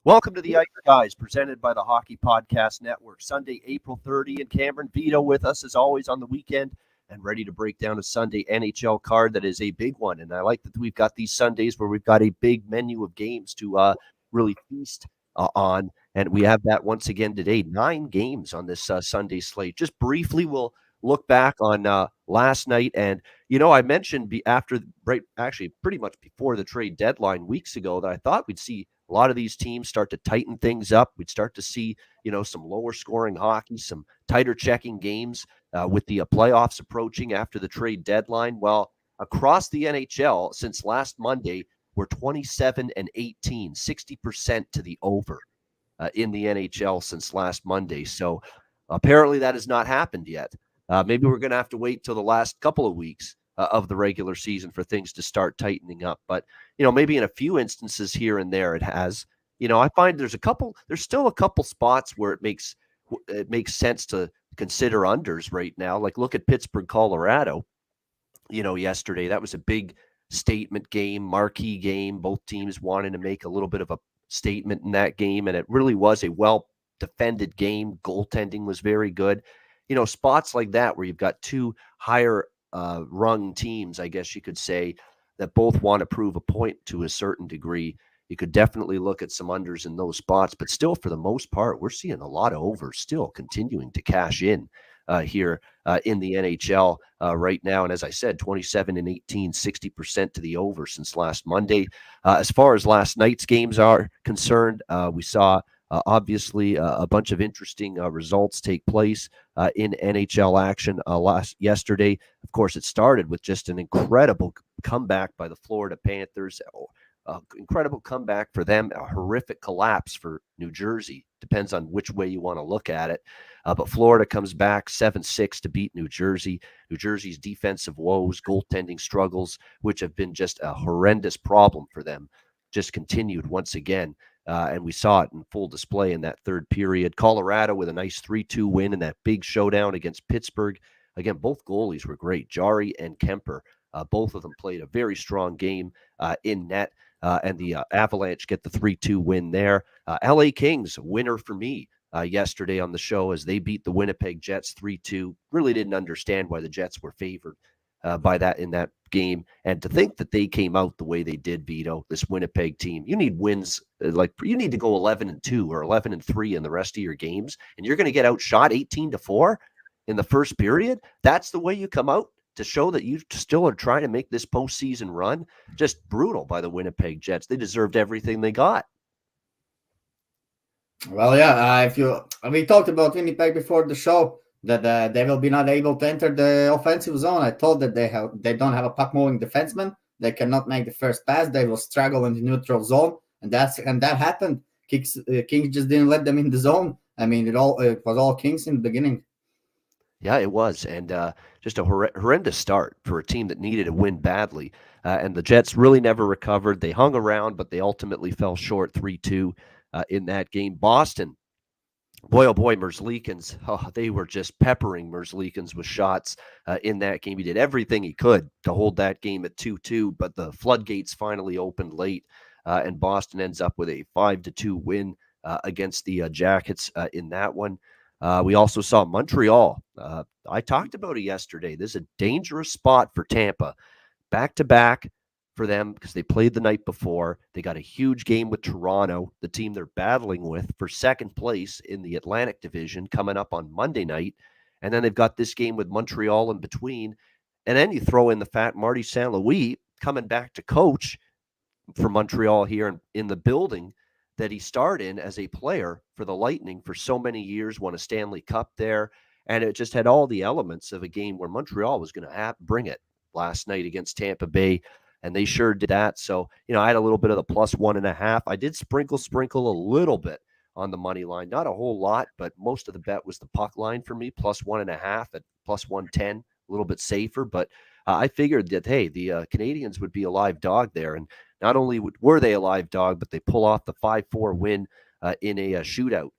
Welcome to the Ice Guys, presented by the Hockey Podcast Network. Sunday, April 30, and Cameron Vito with us, as always, on the weekend and ready to break down a Sunday NHL card that is a big one. And I like that we've got these Sundays where we've got a big menu of games to really feast on. And we have that once again today. 9 games on this Sunday slate. Just briefly, we'll look back on last night. And, I mentioned actually pretty much before the trade deadline weeks ago that I thought we'd see a lot of these teams start to tighten things up. We'd start to see, some lower scoring hockey, some tighter checking games with the playoffs approaching after the trade deadline. Well, across the NHL since last Monday, we're 27-18, 60% to the over in the NHL since last Monday. So apparently that has not happened yet. Maybe we're going to have to wait till the last couple of weeks of the regular season for things to start tightening up. But, maybe in a few instances here and there it has. I find there's still a couple spots where it makes sense to consider unders right now. Like look at Pittsburgh, Colorado, yesterday. That was a big statement game, marquee game. Both teams wanting to make a little bit of a statement in that game, and it really was a well-defended game. Goaltending was very good. Spots like that where you've got two higher rung teams, I guess you could say, that both want to prove a point to a certain degree. You could definitely look at some unders in those spots, but still, for the most part, we're seeing a lot of overs still continuing to cash in here in the NHL right now. And as I said, 27-18, 60% to the over since last Monday. As far as last night's games are concerned, we saw obviously a bunch of interesting results take place in NHL action yesterday. Of course, it started with just an incredible comeback by the Florida Panthers. Incredible comeback for them. A horrific collapse for New Jersey. Depends on which way you want to look at it. But Florida comes back 7-6 to beat New Jersey. New Jersey's defensive woes, goaltending struggles, which have been just a horrendous problem for them, just continued once again. And we saw it in full display in that third period. Colorado with a nice 3-2 win in that big showdown against Pittsburgh. Again, both goalies were great. Jari and Kemper, both of them played a very strong game in net. And the Avalanche get the 3-2 win there. LA Kings, winner for me yesterday on the show as they beat the Winnipeg Jets 3-2. Really didn't understand why the Jets were favored by that in that game. And to think that they came out the way they did, Vito, this Winnipeg team, you need wins. You need to go 11-2 or 11-3 in the rest of your games, and you're going to get outshot 18-4 in the first period. That's the way you come out to show that you still are trying to make this postseason run. Just brutal by the Winnipeg Jets. They deserved everything they got. Well, yeah, we talked about Winnipeg before the show that they will be not able to enter the offensive zone. I thought that they don't have a puck moving defenseman. They cannot make the first pass. They will struggle in the neutral zone, and that happened. Kings just didn't let them in the zone. I mean, it was all Kings in the beginning. Yeah, it was, and just a horrendous start for a team that needed a win badly. And the Jets really never recovered. They hung around, but they ultimately fell short 3-2 in that game. Boston, boy, oh boy, Merzlikins, they were just peppering Merzlikins with shots in that game. He did everything he could to hold that game at 2-2, but the floodgates finally opened late, and Boston ends up with a 5-2 win against the Jackets in that one. We also saw Montreal. I talked about it yesterday. This is a dangerous spot for Tampa. Back-to-back for them because they played the night before. They got a huge game with Toronto, the team they're battling with for second place in the Atlantic Division, coming up on Monday night. And then they've got this game with Montreal in between. And then you throw in the fact Marty St. Louis coming back to coach for Montreal here in the building that he starred in as a player for the Lightning for so many years, won a Stanley Cup there. And it just had all the elements of a game where Montreal was going to bring it last night against Tampa Bay. And they sure did that. So, I had a little bit of the +1.5. I did sprinkle a little bit on the money line. Not a whole lot, but most of the bet was the puck line for me, +1.5 at +110, a little bit safer. But I figured that, hey, the Canadians would be a live dog there. And not only were they a live dog, but they pull off the 5-4 win in a shootout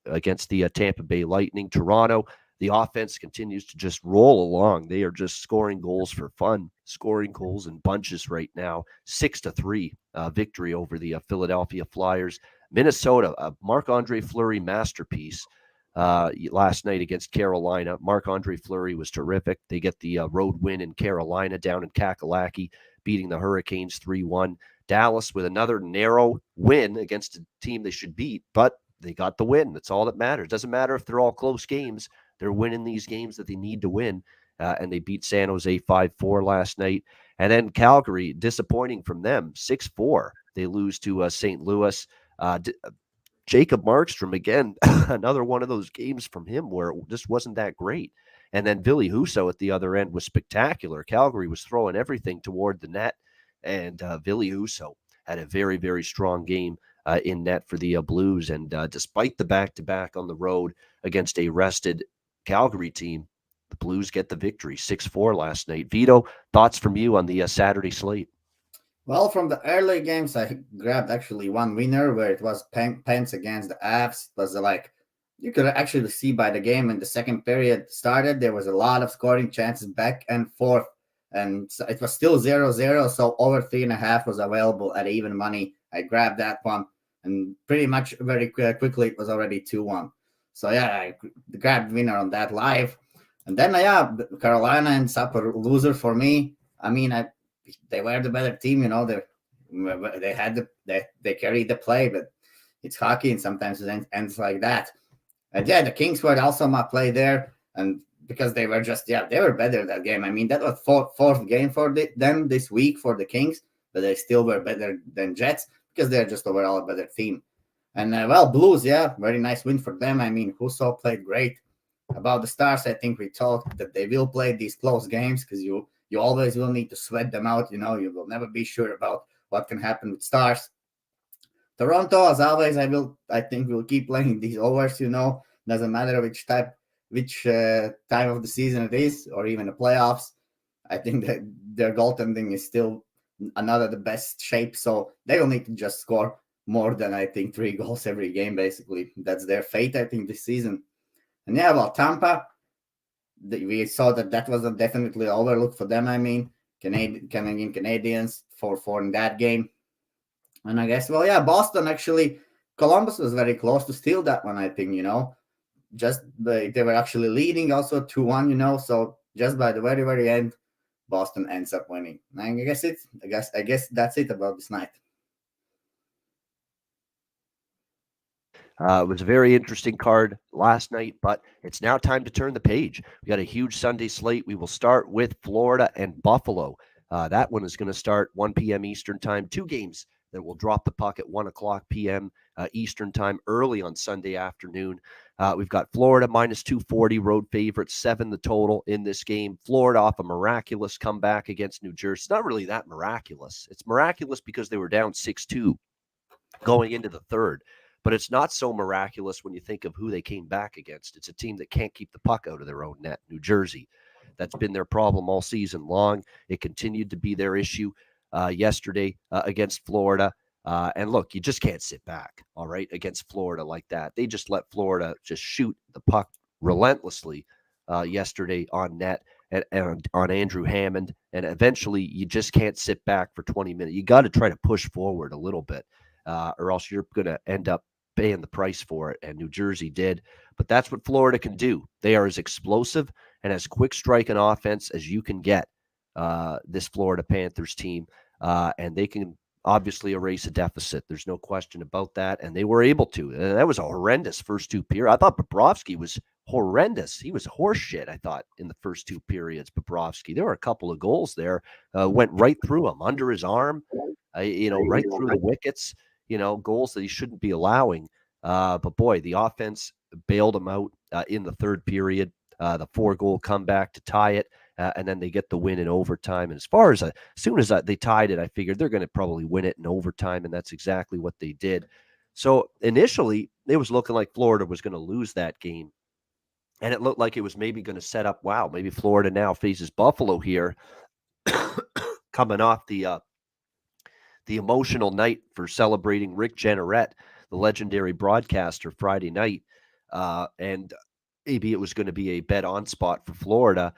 against the Tampa Bay Lightning. Toronto, the offense continues to just roll along. They are just scoring goals for fun, scoring goals in bunches right now. 6-3 victory over the Philadelphia Flyers. Minnesota, a Marc-Andre Fleury masterpiece last night against Carolina. Marc-Andre Fleury was terrific. They get the road win in Carolina down in Kakalaki, beating the Hurricanes 3-1. Dallas with another narrow win against a team they should beat, but they got the win. That's all that matters. Doesn't matter if they're all close games. They're winning these games that they need to win, and they beat San Jose 5-4 last night. And then Calgary, disappointing from them, 6-4. They lose to St. Louis. Jacob Markstrom, again, another one of those games from him where it just wasn't that great. And then Ville Husso at the other end was spectacular. Calgary was throwing everything toward the net, and Ville Husso had a very, very strong game in net for the Blues. And despite the back-to-back on the road against a rested Calgary team, the Blues get the victory, 6-4 last night. Vito, thoughts from you on the Saturday slate? Well, from the early games, I grabbed actually one winner where it was Pence against the Avs. It was like, you could actually see by the game when the second period started, there was a lot of scoring chances back and forth. And so it was still 0-0, so over 3.5 was available at even money. I grabbed that one, and pretty much very quickly it was already 2-1. So yeah, I grabbed winner on that live. And then Carolina ends up a loser for me. I mean, they were the better team, they carried the play, but it's hockey, and sometimes it ends like that. And yeah, the Kings were also my play there, and because they were they were better that game. I mean, that was fourth game for them this week for the Kings, but they still were better than Jets because they're just overall a better team. And Blues, very nice win for them. I mean, Husso played great. About the Stars, I think we talked that they will play these close games because you always will need to sweat them out. You will never be sure about what can happen with Stars. Toronto, as always, I think we'll keep playing these overs. Doesn't matter which time of the season it is, or even the playoffs. I think that their goaltending is still another the best shape, so they will need to just score more than I think 3 goals every game. Basically, that's their fate, I think, this season. And about Tampa, we saw that was definitely an overlook for them. I mean, Canadians 4-4 in that game. And I guess, Boston actually, Columbus was very close to steal that one, I think, they were actually leading also 2-1, so just by the very, very end, Boston ends up winning. And I guess that's it about this night. It was a very interesting card last night, but it's now time to turn the page. We got a huge Sunday slate. We will start with Florida and Buffalo. That one is going to start 1 p.m. Eastern time. 2 games that will drop the puck at 1 o'clock p.m. Eastern time early on Sunday afternoon. We've got Florida minus 240, road favorite, 7 the total in this game. Florida off a miraculous comeback against New Jersey. It's not really that miraculous. It's miraculous because they were down 6-2 going into the third. But it's not so miraculous when you think of who they came back against. It's a team that can't keep the puck out of their own net, New Jersey. That's been their problem all season long. It continued to be their issue yesterday against Florida. And look, you just can't sit back, all right, against Florida like that. They just let Florida just shoot the puck relentlessly yesterday on net and on Andrew Hammond. And eventually you just can't sit back for 20 minutes. You got to try to push forward a little bit or else you're going to end up paying the price for it, and New Jersey did. But that's what Florida can do. They are as explosive and as quick strike an offense as you can get, this Florida Panthers team, and they can obviously erase a deficit. There's no question about that, and they were able to. And that was a horrendous first 2 periods. I thought Bobrovsky was horrendous. He was horseshit, I thought, in the first 2 periods, Bobrovsky. There were a couple of goals there, went right through him, under his arm, right through the wickets. Goals that he shouldn't be allowing. But boy, the offense bailed him out in the third period. The 4-goal comeback to tie it, and then they get the win in overtime. And as soon as they tied it, I figured they're going to probably win it in overtime, and that's exactly what they did. So initially, it was looking like Florida was going to lose that game, and it looked like it was maybe going to set up, maybe Florida now faces Buffalo here, coming off the emotional night for celebrating Rick Jeanneret, the legendary broadcaster, Friday night. And maybe it was going to be a bet on spot for Florida.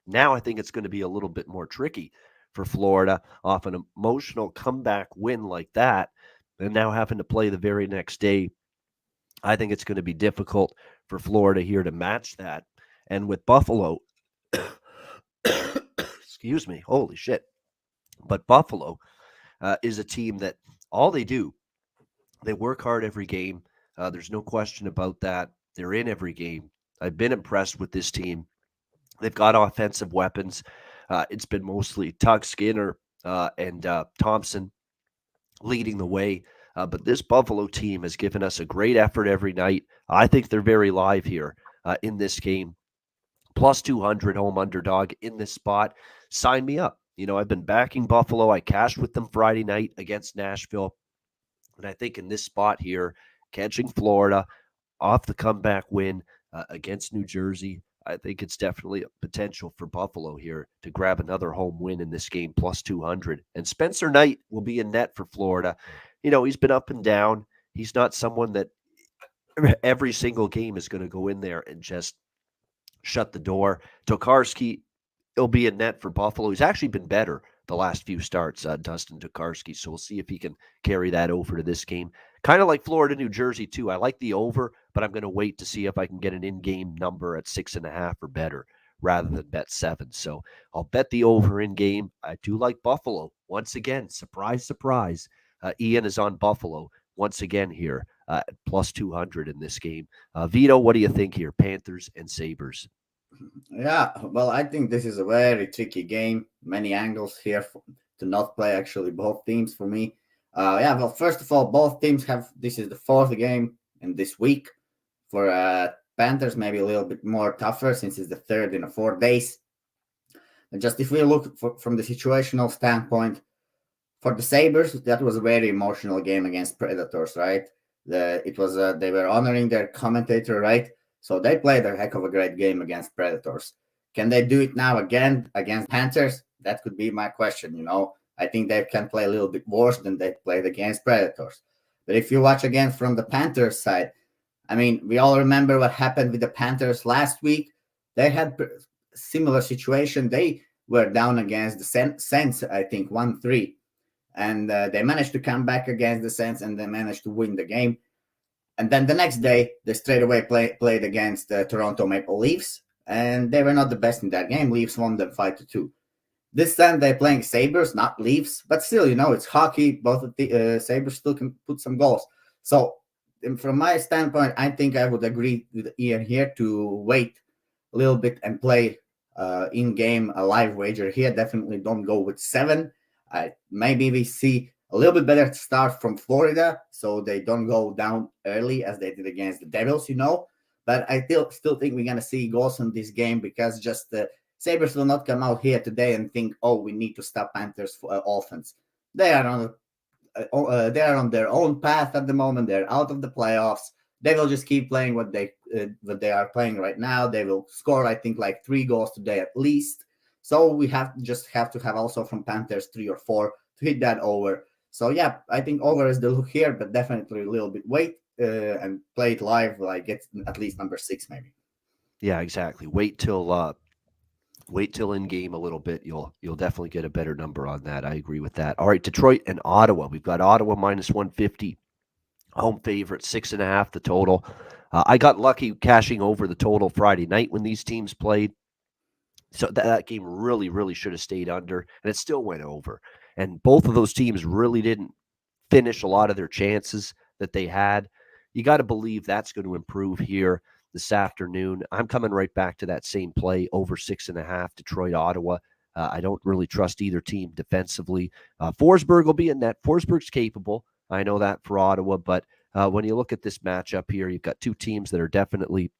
Now I think it's going to be a little bit more tricky for Florida off an emotional comeback win like that. and now having to play the very next day, I think it's going to be difficult for Florida here to match that. And with Buffalo, excuse me, holy shit. But Buffalo is a team that all they work hard every game. There's no question about that. They're in every game. I've been impressed with this team. They've got offensive weapons. It's been mostly Tug Skinner and Thompson leading the way. But this Buffalo team has given us a great effort every night. I think they're very live here in this game. Plus 200 home underdog in this spot. Sign me up. I've been backing Buffalo. I cashed with them Friday night against Nashville. And I think in this spot here, catching Florida off the comeback win against New Jersey, I think it's definitely a potential for Buffalo here to grab another home win in this game, plus 200. And Spencer Knight will be in net for Florida. He's been up and down. He's not someone that every single game is going to go in there and just shut the door. Tokarski, he'll be in net for Buffalo. He's actually been better the last few starts, Dustin Tokarski. So we'll see if he can carry that over to this game. Kind of like Florida, New Jersey, too. I like the over, but I'm going to wait to see if I can get an in-game number at 6.5 or better rather than bet 7. So I'll bet the over in-game. I do like Buffalo. Once again, surprise, surprise. Ian is on Buffalo once again here at plus 200 in this game. Vito, what do you think here? Panthers and Sabres. Yeah, well, I think this is a very tricky game. Many angles here to not play actually both teams for me. Yeah, well, first of all, both teams this is the fourth game in this week. For Panthers, maybe a little bit more tougher since it's the third in 4 days. And just if we look from the situational standpoint, for the Sabres, that was a very emotional game against Predators, right? They were honoring their commentator, right? So they played a heck of a great game against Predators. Can they do it now again against Panthers? That could be my question, I think they can play a little bit worse than they played against Predators. But if you watch again from the Panthers side, I mean, we all remember what happened with the Panthers last week. They had a similar situation. They were down against the Sens, I think, 1-3. And they managed to come back against the Sens and they managed to win the game. And then the next day, they straight away played against the Toronto Maple Leafs. And they were not the best in that game. Leafs won them 5-2. This time they're playing Sabres, not Leafs. But still, it's hockey. Both of the Sabres still can put some goals. So from my standpoint, I think I would agree with Ian here to wait a little bit and play in-game a live wager here. Definitely don't go with 7. Maybe we see a little bit better start from Florida, so they don't go down early as they did against the Devils, But I still think we're going to see goals in this game because just the Sabres will not come out here today and think, oh, we need to stop Panthers for offense. They are on their own path at the moment. They're out of the playoffs. They will just keep playing what they are playing right now. They will score, I think, like 3 goals today at least. So we have to have also from Panthers 3 or 4 to hit that over. So yeah, I think over is the look here, but definitely a little bit wait and play it live, like get at least number 6 maybe. Yeah, exactly. Wait till in game a little bit. You'll definitely get a better number on that. I agree with that. All right, Detroit and Ottawa. We've got Ottawa minus 150, home favorite 6.5 the total. I got lucky cashing over the total Friday night when these teams played. So that game really, really should have stayed under, and it still went over. And both of those teams really didn't finish a lot of their chances that they had. You got to believe that's going to improve here this afternoon. I'm coming right back to that same play, over 6.5, Detroit, Ottawa. I don't really trust either team defensively. Forsberg will be in net. Forsberg's capable. I know that for Ottawa, but when you look at this matchup here, you've got two teams that are definitely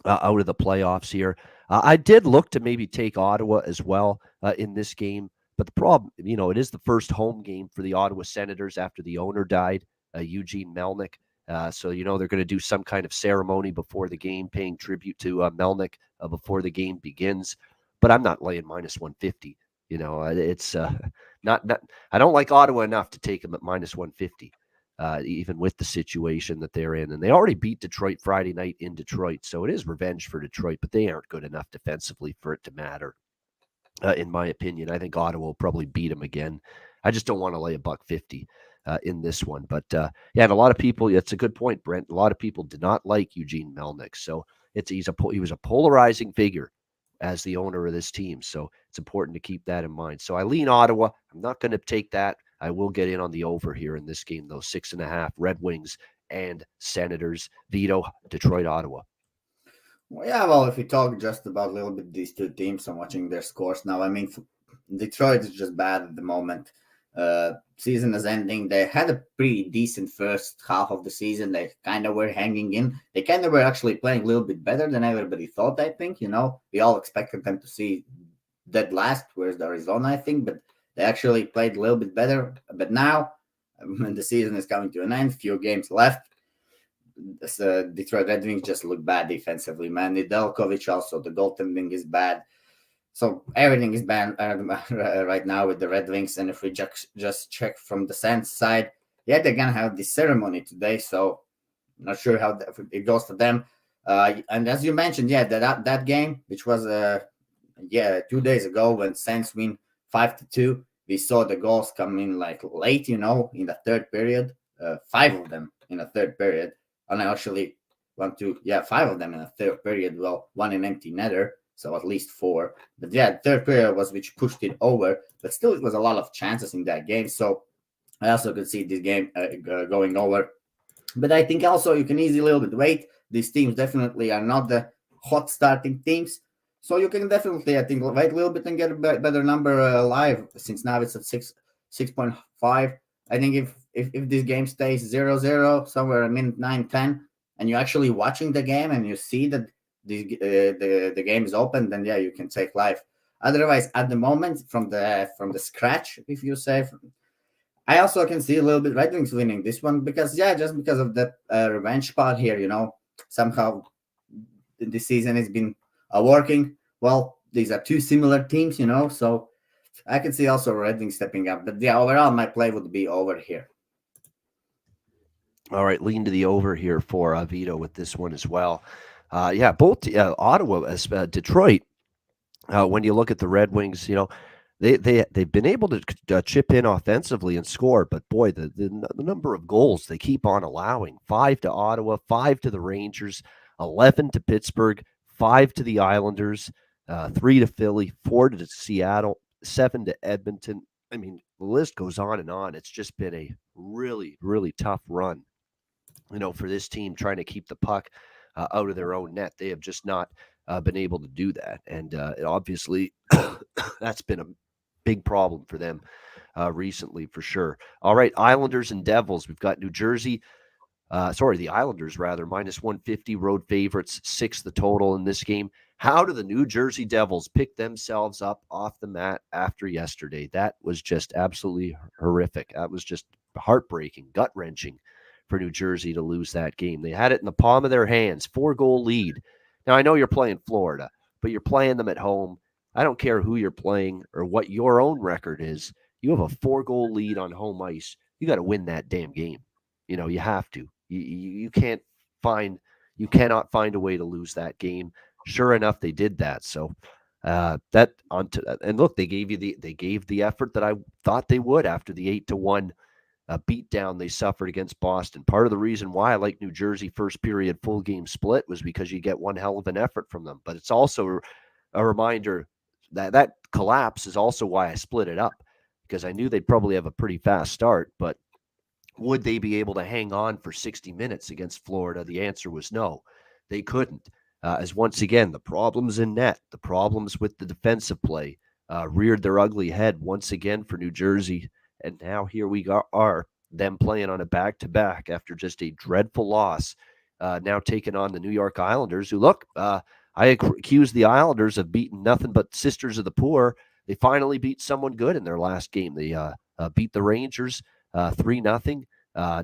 out of the playoffs here. I did look to maybe take Ottawa as well in this game, but the problem, it is the first home game for the Ottawa Senators after the owner died, Eugene Melnyk. So, they're going to do some kind of ceremony before the game, paying tribute to Melnyk before the game begins. But I'm not laying minus 150. It's not. I don't like Ottawa enough to take them at minus 150. Even with the situation that they're in. And they already beat Detroit Friday night in Detroit, so it is revenge for Detroit, but they aren't good enough defensively for it to matter, in my opinion. I think Ottawa will probably beat them again. I just don't want to lay $1.50 in this one. But yeah, and a lot of people. It's a good point, Brent. A lot of people did not like Eugene Melnick, so he was a polarizing figure as the owner of this team. So it's important to keep that in mind. So I lean Ottawa. I'm not going to take that. I will get in on the over here in this game, though. 6.5, Red Wings and Senators. Vito, Detroit, Ottawa. Well, yeah, well, if we talk just about a little bit these two teams, I'm watching their scores now. I mean, Detroit is just bad at the moment. Season is ending. They had a pretty decent first half of the season. They kind of were hanging in. They kind of were actually playing a little bit better than everybody thought, I think. We all expected them to see dead last, whereas Arizona, I think, but they actually played a little bit better. But now, when the season is coming to an end, few games left, Detroit Red Wings just look bad defensively, man. Nedeljkovic also, the goaltending is bad. So everything is bad right now with the Red Wings. And if we just check from the Sens side, yeah, they're going to have this ceremony today. So I'm not sure how it goes for them. And as you mentioned, yeah, that game, which was 2 days ago when Sens win 5-2, we saw the goals come in like late, in the third period, 5 of them in the third period. And I actually five of them in the third period. Well, one in empty netter, so at least 4. But yeah, third period was which pushed it over. But still, it was a lot of chances in that game. So I also could see this game going over. But I think also you can easily a little bit wait. These teams definitely are not the hot starting teams. So you can definitely, I think, wait a little bit and get a better number live, since now it's at 6.5. I think if this game stays 0-0, somewhere a minute 9-10, and you're actually watching the game and you see that the game is open, then yeah, you can take live. Otherwise, at the moment, from the scratch, if you say, I also can see a little bit Red Wings winning this one just because of the revenge part here. Somehow this season has been working well. These are two similar teams, so I can see also Red Wings stepping up. But yeah, overall, my play would be over here. All right, lean to the over here for Vito with this one as well. Both Ottawa as Detroit. When you look at the Red Wings, they've been able to chip in offensively and score, but boy, the number of goals they keep on allowing: 5 to Ottawa, 5 to the Rangers, 11 to Pittsburgh, 5 to the Islanders, 3 to Philly, 4 to Seattle, 7 to Edmonton. I mean, the list goes on and on. It's just been a really, really tough run, for this team trying to keep the puck out of their own net. They have just not been able to do that. And obviously, that's been a big problem for them recently, for sure. All right, Islanders and Devils. We've got New Jersey. The Islanders, rather, minus 150, road favorites, 6 the total in this game. How do the New Jersey Devils pick themselves up off the mat after yesterday? That was just absolutely horrific. That was just heartbreaking, gut-wrenching for New Jersey to lose that game. They had it in the palm of their hands, 4-goal lead. Now, I know you're playing Florida, but you're playing them at home. I don't care who you're playing or what your own record is. You have a 4-goal lead on home ice. You got to win that damn game. You have to. You cannot find a way to lose that game. Sure enough, they did that. So that onto that. And look, they gave the effort that I thought they would after the 8-1 beatdown they suffered against Boston. Part of the reason why I like New Jersey first period full game split was because you get one hell of an effort from them. But it's also a reminder that collapse is also why I split it up, because I knew they'd probably have a pretty fast start, but would they be able to hang on for 60 minutes against Florida? The answer was no. They couldn't. As once again, the problems in net, the problems with the defensive play reared their ugly head once again for New Jersey. And now here we are, them playing on a back-to-back after just a dreadful loss, now taking on the New York Islanders, who, look, I accused the Islanders of beating nothing but sisters of the poor. They finally beat someone good in their last game. They beat the Rangers 3-0.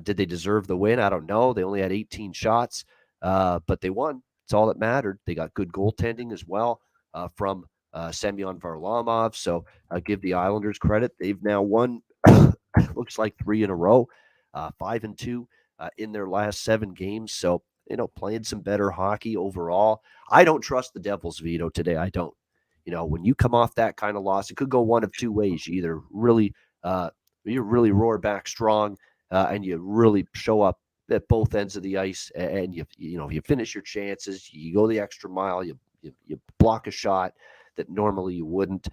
Did they deserve the win? I don't know. They only had 18 shots, but they won. It's all that mattered. They got good goaltending as well from Semyon Varlamov. So I'll give the Islanders credit. They've now won, looks like 3 in a row, 5-2 in their last 7 games. So, playing some better hockey overall. I don't trust the Devils, Vito, today. I don't. When you come off that kind of loss, it could go one of two ways. You either really roar back strong and you really show up at both ends of the ice, and you finish your chances, you go the extra mile, you block a shot that normally you wouldn't,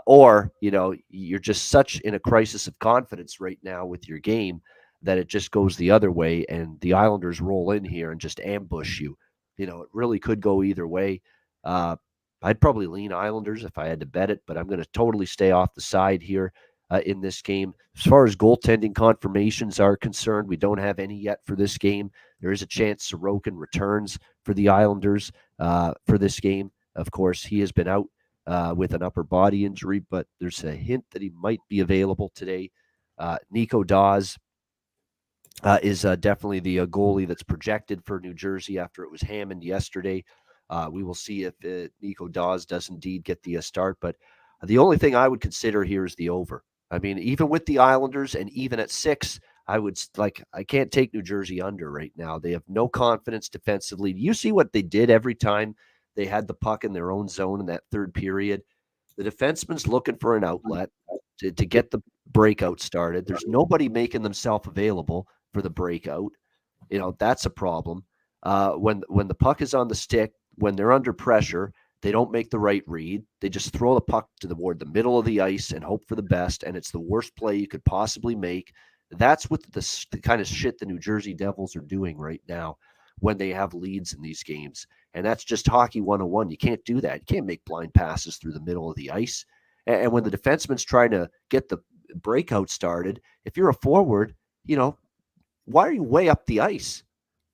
or you're just such in a crisis of confidence right now with your game that it just goes the other way, and the Islanders roll in here and just ambush you. It really could go either way. I'd probably lean Islanders if I had to bet it, but I'm going to totally stay off the side here in this game. As far as goaltending confirmations are concerned, we don't have any yet for this game. There is a chance Sorokin returns for the Islanders for this game. Of course, he has been out with an upper body injury, but there's a hint that he might be available today. Nico Dawes is definitely the goalie that's projected for New Jersey after it was Hammond yesterday. We will see if Nico Dawes does indeed get the start, but the only thing I would consider here is the over. I mean, even with the Islanders and even at 6, I can't take New Jersey under right now. They have no confidence defensively. You see what they did every time they had the puck in their own zone in that third period. The defenseman's looking for an outlet to get the breakout started. There's nobody making themselves available for the breakout. That's a problem. When the puck is on the stick, when they're under pressure, they don't make the right read. They just throw the puck toward the middle of the ice and hope for the best, and it's the worst play you could possibly make. That's what the kind of shit the New Jersey Devils are doing right now when they have leads in these games. And that's just hockey 101. You can't do that. You can't make blind passes through the middle of the ice. And when the defenseman's trying to get the breakout started, if you're a forward, why are you way up the ice?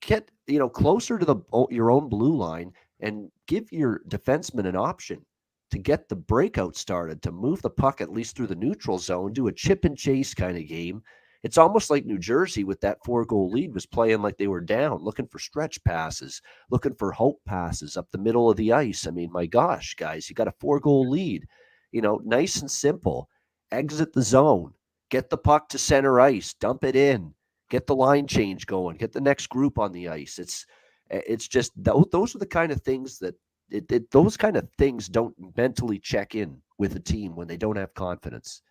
Get closer to your own blue line and give your defenseman an option to get the breakout started, to move the puck at least through the neutral zone, do a chip and chase kind of game. It's almost like New Jersey with that 4-goal lead was playing like they were down, looking for stretch passes, looking for hope passes up the middle of the ice. I mean, my gosh, guys, you got a 4-goal lead. Nice and simple. Exit the zone, get the puck to center ice, dump it in, get the line change going, get the next group on the ice. It's just those are the kind of things that those kind of things don't mentally check in with a team when they don't have confidence,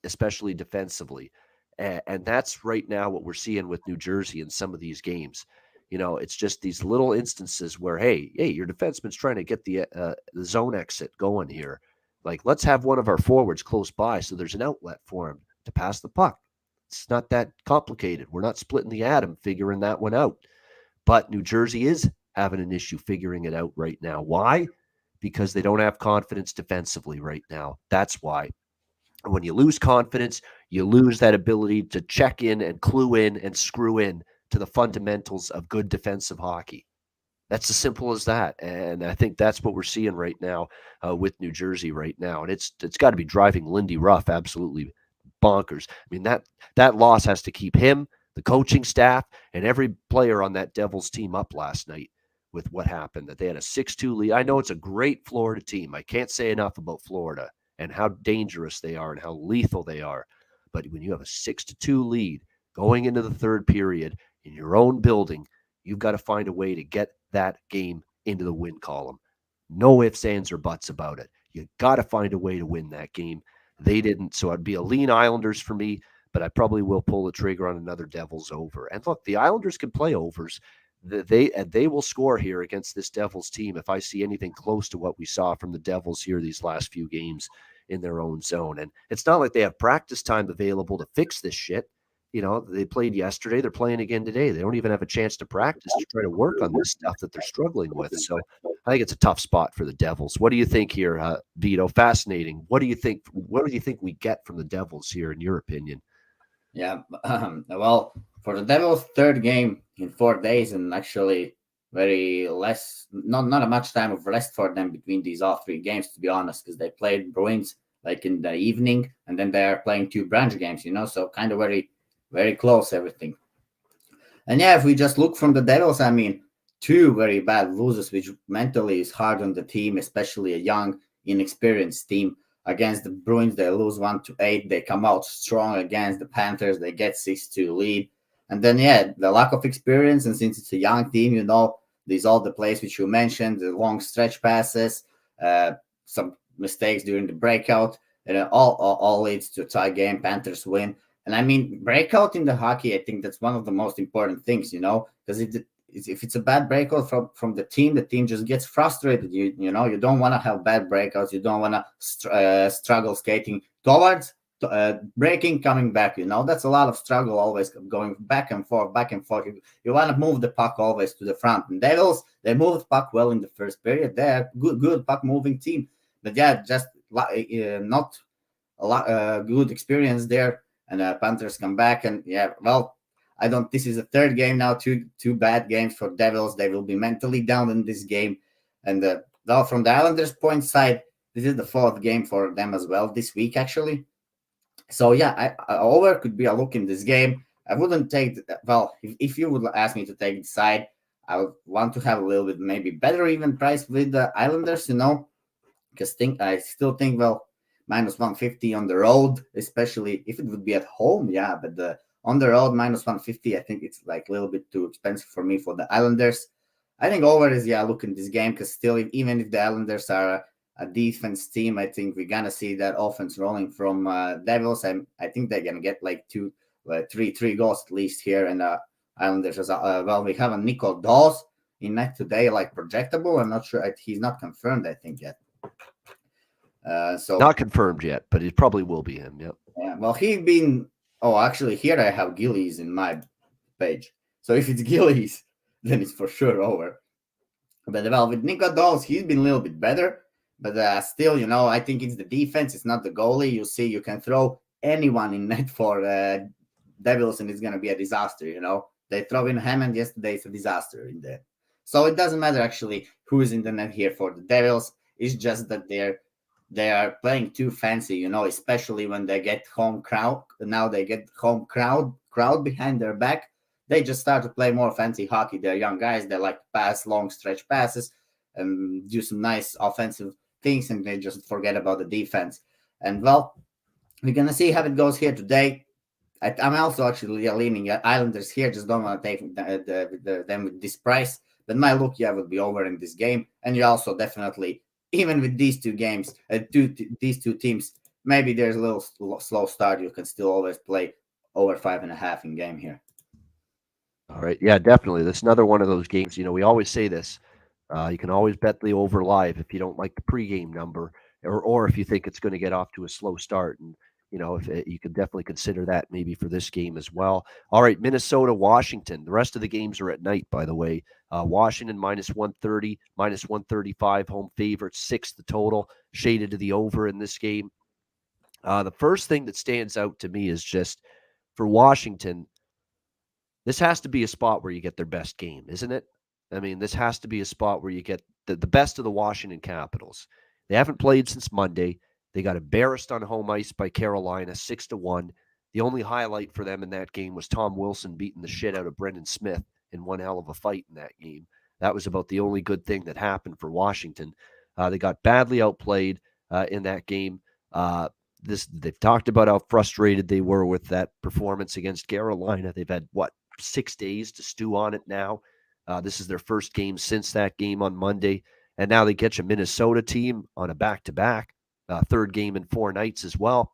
especially defensively. And that's right now what we're seeing with New Jersey in some of these games. It's just these little instances where, hey, your defenseman's trying to get the zone exit going here. Like, let's have one of our forwards close by so there's an outlet for him to pass the puck. It's not that complicated. We're not splitting the atom figuring that one out. But New Jersey is having an issue figuring it out right now. Why? Because they don't have confidence defensively right now. That's why. When you lose confidence, you lose that ability to check in and clue in and screw in to the fundamentals of good defensive hockey. That's as simple as that. And I think that's what we're seeing right now with New Jersey right now. And it's got to be driving Lindy Ruff absolutely bonkers. I mean, that loss has to keep him, the coaching staff, and every player on that Devils team up last night with what happened, that they had a 6-2 lead. I know it's a great Florida team. I can't say enough about Florida and how dangerous they are and how lethal they are. But when you have a 6-2 lead going into the third period in your own building, you've got to find a way to get that game into the win column. No ifs, ands, or buts about it. You got to find a way to win that game. They didn't, so I'd be a lean Islanders for me, but I probably will pull the trigger on another Devils over. And look, the Islanders can play overs. They will score here against this Devils team if I see anything close to what we saw from the Devils here these last few games in their own zone. And it's not like they have practice time available to fix this shit. They played yesterday. They're playing again today. They don't even have a chance to practice to try to work on this stuff that they're struggling with. So I think it's a tough spot for the Devils. What do you think here, Vito? Fascinating. What do you think? What do you think we get from the Devils here, in your opinion? Yeah, well, for the Devils' third game in 4 days, and actually very less, not a much time of rest for them between these all 3 games, to be honest, because they played Bruins like in the evening, and then they are playing 2 branch games, so kind of very, very close everything. And yeah, if we just look from the Devils, I mean, 2 very bad losses, which mentally is hard on the team, especially a young, inexperienced team. Against the Bruins, they lose 1-8. They come out strong against the Panthers. They get 6-2 lead. And then, yeah, the lack of experience. And since it's a young team, these all the plays which you mentioned, the long stretch passes, some mistakes during the breakout, and it all leads to a tie game. Panthers win. And I mean, breakout in the hockey, I think that's one of the most important things, because if it's a bad breakout from the team just gets frustrated. You don't want to have bad breakouts. You don't want to struggle skating towards breaking, coming back. That's a lot of struggle, always going back and forth, back and forth. You want to move the puck always to the front. And Devils, they moved puck well in the first period. They're good puck moving team. But yeah, just not a lot good experience there. And Panthers come back, and yeah, well, I don't. This is the third game now. Two bad games for Devils. They will be mentally down in this game. And well, from the Islanders' point side, this is the fourth game for them as well this week, actually. So yeah, over could be a look in this game. I wouldn't take if you would ask me to take the side, I would want to have a little bit maybe better even price with the Islanders, because I still think minus 150 on the road, especially if it would be at home, yeah, but on the road minus 150, I think it's like a little bit too expensive for me for the Islanders. I think over is look in this game, because still even if the Islanders are a defense team, I think we're gonna see that offense rolling from Devils. I think they're gonna get like three goals at least here. And Islanders we have a Nico Dawes in net today, like projectable. I'm not sure, he's not confirmed, I think, yet. So not confirmed yet, but it probably will be him. Yep. Yeah. Well, he's been. Oh, actually, here I have Gillies in my page. So if it's Gillies, then it's for sure over. But with Nico Dawes, he's been a little bit better. But still, I think it's the defense. It's not the goalie. You see, you can throw anyone in net for Devils, and it's gonna be a disaster. They throw in Hammond yesterday. It's a disaster in there. So it doesn't matter actually who is in the net here for the Devils. It's just that they are playing too fancy, especially when they get home crowd. Now they get home crowd behind their back. They just start to play more fancy hockey. They're young guys. They like to pass long stretch passes and do some nice offensive things, and they just forget about the defense. And we're going to see how it goes here today. I'm also actually leaning at Islanders here. Just don't want to take them with this price. But my look, would be over in this game. And you also definitely, even with these two games, these two teams, maybe there's a little slow start. You can still always play over 5.5 in game here. All right. Yeah, definitely. That's another one of those games. We always say this. You can always bet the over live if you don't like the pregame number, or if you think it's going to get off to a slow start. And, if you can definitely consider that maybe for this game as well. All right, Minnesota, Washington. The rest of the games are at night, by the way. Washington minus 130, minus 135, home favorite, 6 the total, shaded to the over in this game. The first thing that stands out to me is just for Washington, this has to be a spot where you get their best game, isn't it? I mean, this has to be a spot where you get the best of the Washington Capitals. They haven't played since Monday. They got embarrassed on home ice by Carolina, 6-1. The only highlight for them in that game was Tom Wilson beating the shit out of Brendan Smith in one hell of a fight in that game. That was about the only good thing that happened for Washington. They got badly outplayed in that game. They've talked about how frustrated they were with that performance against Carolina. They've had, 6 days to stew on it now. This is their first game since that game on Monday. And now they catch a Minnesota team on a back-to-back, third game in 4 nights as well.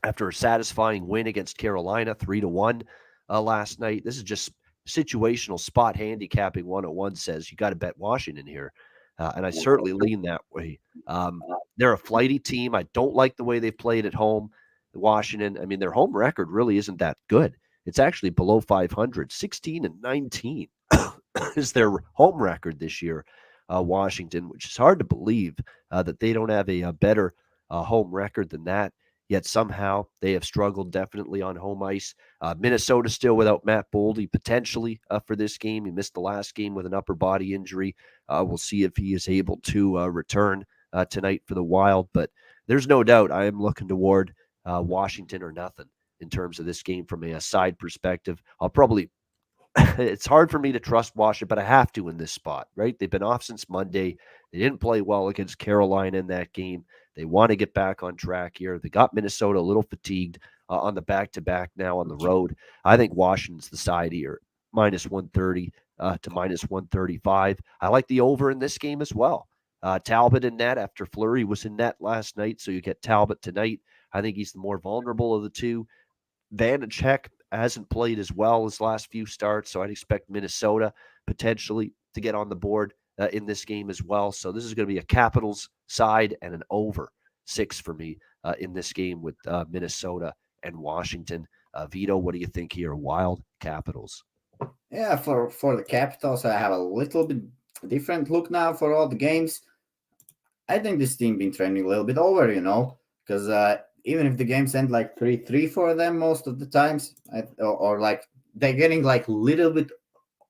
After a satisfying win against Carolina, 3-1 last night. This is just situational spot handicapping 101 says you got to bet Washington here. And I certainly lean that way. They're a flighty team. I don't like the way they've played at home. Washington, I mean, their home record really isn't that good. It's actually below 500. 16-19 is their home record this year, Washington, which is hard to believe that they don't have a better home record than that. Yet somehow they have struggled definitely on home ice. Minnesota still without Matt Boldy potentially for this game. He missed the last game with an upper body injury. We'll see if he is able to return tonight for the Wild. But there's no doubt I am looking toward Washington or nothing in terms of this game from a side perspective. I'll probably it's hard for me to trust Washington, but I have to in this spot, right? They've been off since Monday. They didn't play well against Carolina in that game. They want to get back on track here. They got Minnesota a little fatigued on the back-to-back now on the road. I think Washington's the side here, minus 130 to minus 135. I like the over in this game as well. Talbot in net after Fleury was in net last night, so you get Talbot tonight. I think he's the more vulnerable of the two. Vanacek hasn't played as well as last few starts, so I'd expect Minnesota potentially to get on the board in this game as well. So this is going to be a Capitals side and an over 6 for me in this game with Minnesota and Washington. Vito, what do you think here? Wild Capitals. Yeah, for the Capitals, I have a little bit different look now for all the games. I think this team been trending a little bit over, because even if the games end like 3-3 for them most of the times, or like they're getting like a little bit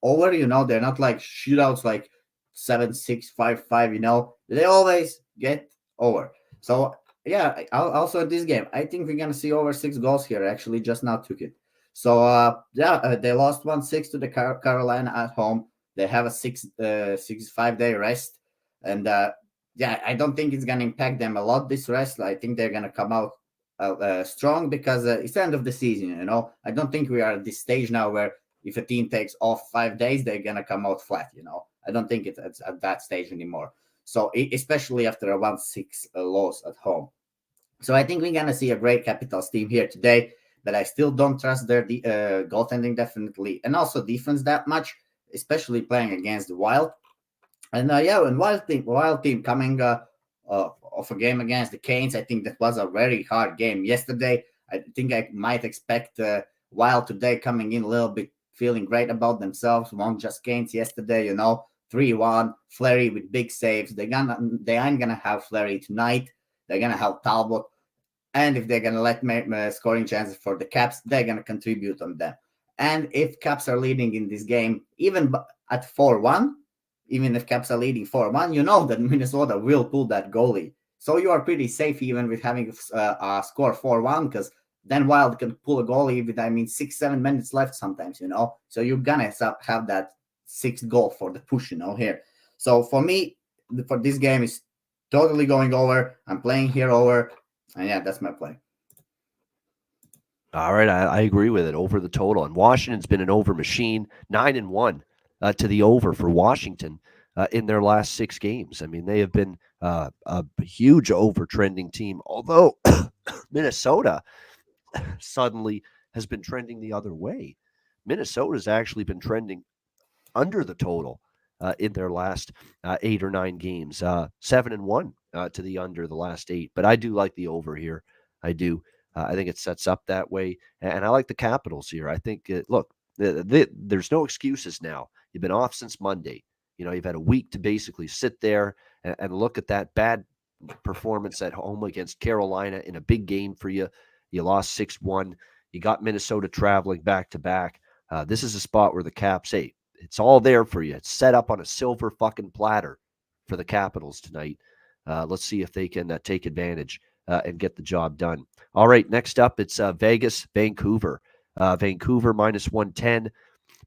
over, they're not like shootouts like 7-6, 5-5, they always get over. So yeah, also in this game, I think we're gonna see over 6 goals here. I actually just now took it. So they lost 1-6 to the Carolina at home. They have a 5-day rest, and yeah, I don't think it's gonna impact them a lot this rest. I think they're gonna come out strong because it's the end of the season. I don't think we are at this stage now where if a team takes off 5 days, they're gonna come out flat. I don't think it's at that stage anymore. So especially after a 1-6 loss at home. So I think we're gonna see a great Capitals team here today, but I still don't trust their goaltending definitely, and also defense that much, especially playing against the Wild. And when Wild team coming of a game against the Canes, I think that was a very hard game yesterday. I think I might expect Wild today coming in a little bit feeling great about themselves. Won just Canes yesterday, 3-1. Fleury with big saves. They ain't gonna have Fleury tonight. They're gonna have Talbot, and if they're gonna let scoring chances for the Caps, they're gonna contribute on them. And if Caps are leading in this game, even at 4-1. Even if Caps are leading 4-1, you know that Minnesota will pull that goalie. So you are pretty safe even with having a score 4-1, because then Wild can pull a goalie with, 6-7 minutes left sometimes, So you're going to have that 6th goal for the push, here. So for me, for this game is totally going over. I'm playing here over. And yeah, that's my play. All right, I agree with it. Over the total. And Washington's been an over machine, 9-1 to the over for Washington in their last 6 games. I mean, they have been a huge over trending team, although Minnesota suddenly has been trending the other way. Minnesota's actually been trending under the total in their last 8 or 9 games, 7-1 to the under the last 8. But I do like the over here. I do. I think it sets up that way, and I like the Capitals here. I think, look, there's no excuses now. You've been off since Monday. You've had a week to basically sit there and look at that bad performance at home against Carolina in a big game for you. You lost 6-1. You got Minnesota traveling back to back. This is a spot where the Caps, hey, it's all there for you. It's set up on a silver fucking platter for the Capitals tonight. Let's see if they can take advantage and get the job done. All right, next up, it's Vegas, Vancouver. Vancouver minus 110.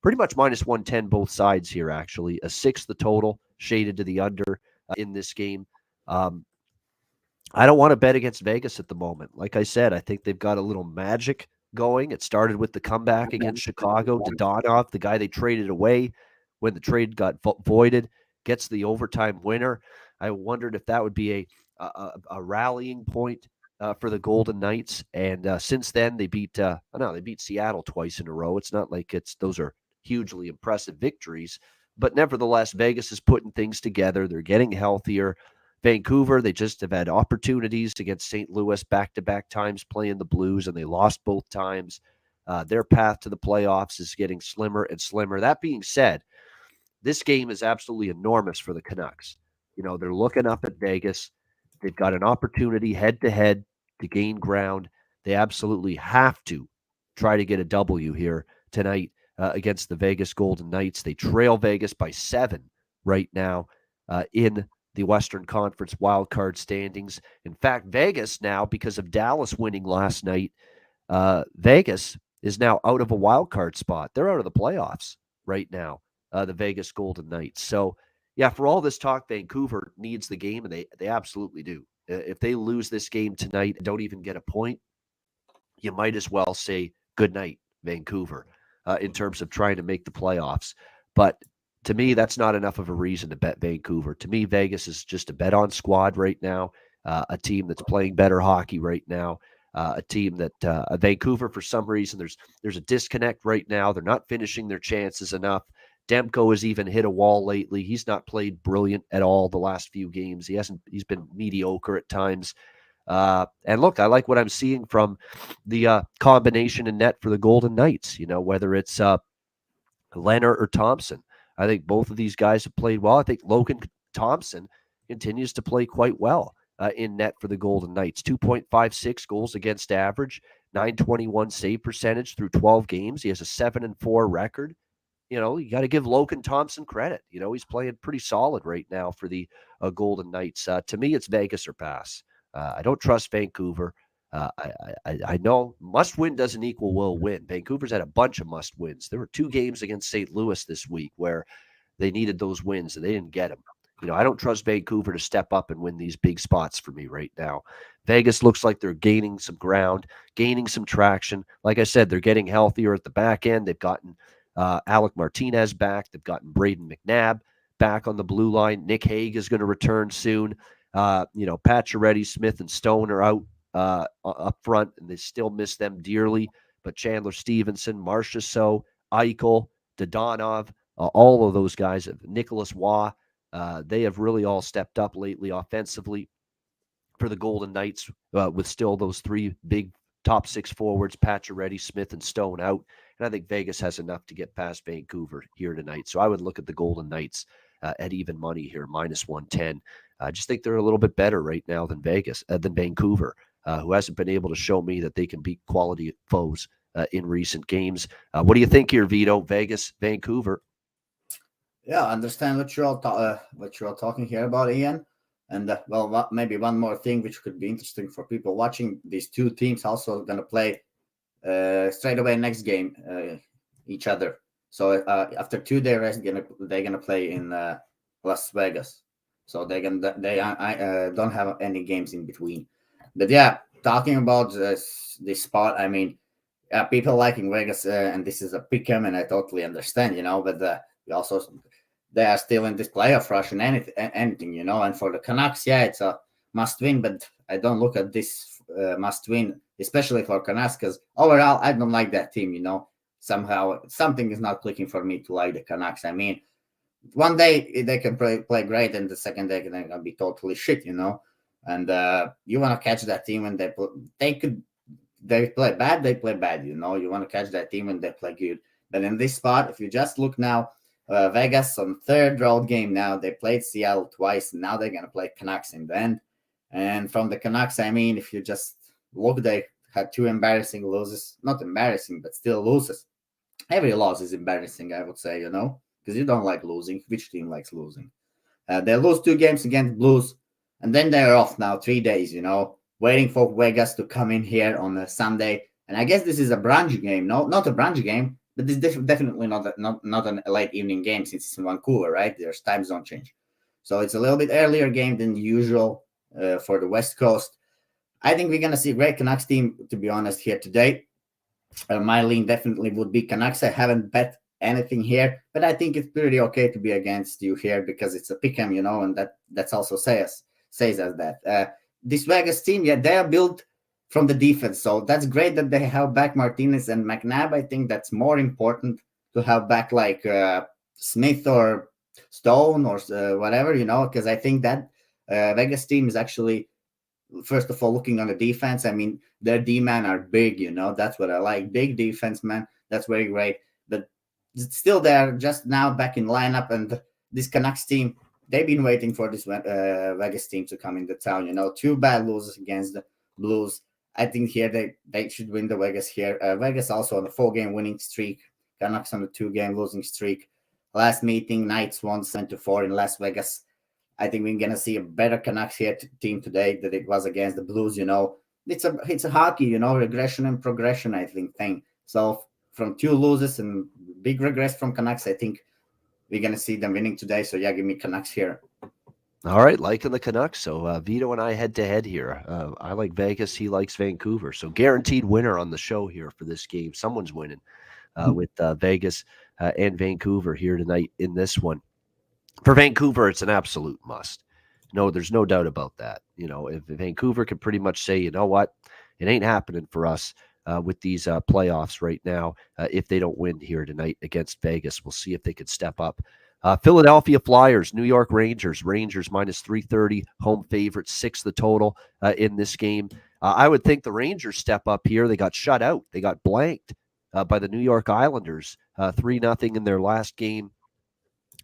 Pretty much minus 110 both sides here, actually. A 6 the total, shaded to the under in this game. I don't want to bet against Vegas at the moment. Like I said, I think they've got a little magic going. It started with the comeback against Chicago. Dodonov, the guy they traded away when the trade got voided, gets the overtime winner. I wondered if that would be a rallying point for the Golden Knights. And since then, they beat Seattle twice in a row. It's not like those are hugely impressive victories, but nevertheless, Vegas is putting things together. They're getting healthier. Vancouver, they just have had opportunities against St. Louis back-to-back times playing the Blues, and they lost both times. Their path to the playoffs is getting slimmer and slimmer. That being said, this game is absolutely enormous for the Canucks. They're looking up at Vegas. They've got an opportunity head-to-head to gain ground. They absolutely have to try to get a W here tonight against the Vegas Golden Knights. They trail Vegas by 7 right now in the Western Conference wildcard standings. In fact, Vegas now, because of Dallas winning last night, Vegas is now out of a wildcard spot. They're out of the playoffs right now, the Vegas Golden Knights. So, yeah, for all this talk, Vancouver needs the game, and they absolutely do. If they lose this game tonight and don't even get a point, you might as well say good night, Vancouver, in terms of trying to make the playoffs. But to me, that's not enough of a reason to bet Vancouver. To me, Vegas is just a bet-on squad right now, a team that's playing better hockey right now. a team that Vancouver, for some reason, there's a disconnect right now. They're not finishing their chances enough. Demko has even hit a wall lately. He's not played brilliant at all the last few games. He's been mediocre at times. And look, I like what I'm seeing from the combination in net for the Golden Knights. Whether it's Leonard or Thompson. I think both of these guys have played well. I think Logan Thompson continues to play quite well in net for the Golden Knights. 2.56 goals against average, 921 save percentage through 12 games. He has a 7-4 record. You got to give Logan Thompson credit. He's playing pretty solid right now for the Golden Knights. To me, it's Vegas or pass. I don't trust Vancouver. I know must win doesn't equal will win. Vancouver's had a bunch of must wins. There were 2 games against St. Louis this week where they needed those wins and they didn't get them. I don't trust Vancouver to step up and win these big spots for me right now. Vegas looks like they're gaining some ground, gaining some traction. Like I said, they're getting healthier at the back end. They've gotten Alec Martinez back. They've gotten Braden McNabb back on the blue line. Nick Hague is going to return soon. Pacioretty, Smith, and Stone are out up front, and they still miss them dearly. But Chandler Stevenson, Marchessault, Eichel, Dodonov, all of those guys, Nicholas Waugh, they have really all stepped up lately offensively for the Golden Knights with still those 3 big top 6 forwards, Pacioretty, Smith, and Stone out. And I think Vegas has enough to get past Vancouver here tonight. So I would look at the Golden Knights at even money here, -110. I just think they're a little bit better right now than Vancouver, who hasn't been able to show me that they can beat quality foes in recent games. What do you think here, Vito? Vegas, Vancouver? Yeah, I understand what you're all talking here about, Ian. And maybe one more thing which could be interesting for people watching. These 2 teams also going to play straight away next game each other. So after 2-day rest, they're gonna play in Las Vegas. So they don't have any games in between. But yeah, talking about this spot, I mean, people liking Vegas, and this is a pick 'em, and I totally understand, But we also they are still in this playoff rush and anything, And for the Canucks, yeah, it's a must win, but I don't look at this must win, especially for Canucks, because overall I don't like that team. Somehow something is not clicking for me to like the Canucks. I mean, one day they can play great, and the second day they're gonna be totally shit, And you want to catch that team when they play bad, they play bad. You want to catch that team when they play good. But in this spot, if you just look now, Vegas on 3rd road game now. They played Seattle twice, and now they're gonna play Canucks in the end. And from the Canucks, I mean, if you just look, they had 2 embarrassing losses. Not embarrassing, but still losses. Every loss is embarrassing, I would say, because you don't like losing. Which team likes losing? They lose 2 games against Blues, and then they're off now 3 days, waiting for Vegas to come in here on a Sunday. And I guess this is a brunch game. No, not a brunch game, but this is definitely not a late evening game since it's in Vancouver, right? There's time zone change. So it's a little bit earlier game than usual for the West Coast. I think we're going to see a great Canucks team, to be honest, here today. My lean definitely would be Canucks. I haven't bet anything here, but I think it's pretty okay to be against you here because it's a pick 'em, and that's also says us that. This Vegas team, yeah, they are built from the defense. So that's great that they have back Martinez and McNabb. I think that's more important to have back like Smith or Stone or whatever, because I think that Vegas team is actually, first of all, looking on the defense. I mean, their D-men are big, that's what I like. Big defense, man. That's very great. But still, they're just now back in lineup. And this Canucks team, they've been waiting for this Vegas team to come into town. 2 bad losses against the Blues. I think here they should win the Vegas here. Vegas also on a 4-game winning streak. Canucks on a 2-game losing streak. Last meeting, Knights won 7-4 in Las Vegas. I think we're gonna see a better Canucks here team today than it was against the Blues. It's a hockey, regression and progression, I think, thing. So from 2 losses and big regress from Canucks, I think we're gonna see them winning today. So yeah, give me Canucks here. All right, liking the Canucks. So Vito and I head-to-head here. I like Vegas. He likes Vancouver. So guaranteed winner on the show here for this game. Someone's winning with Vegas and Vancouver here tonight in this one. For Vancouver, it's an absolute must. No, there's no doubt about that. If Vancouver could pretty much say, you know what, It ain't happening for us with these playoffs right now if they don't win here tonight against Vegas. We'll see if they can step up. Philadelphia Flyers, New York Rangers. Rangers minus 330, home favorite, 6 the total in this game. I would think the Rangers step up here. They got shut out. They got blanked by the New York Islanders, 3-0 in their last game.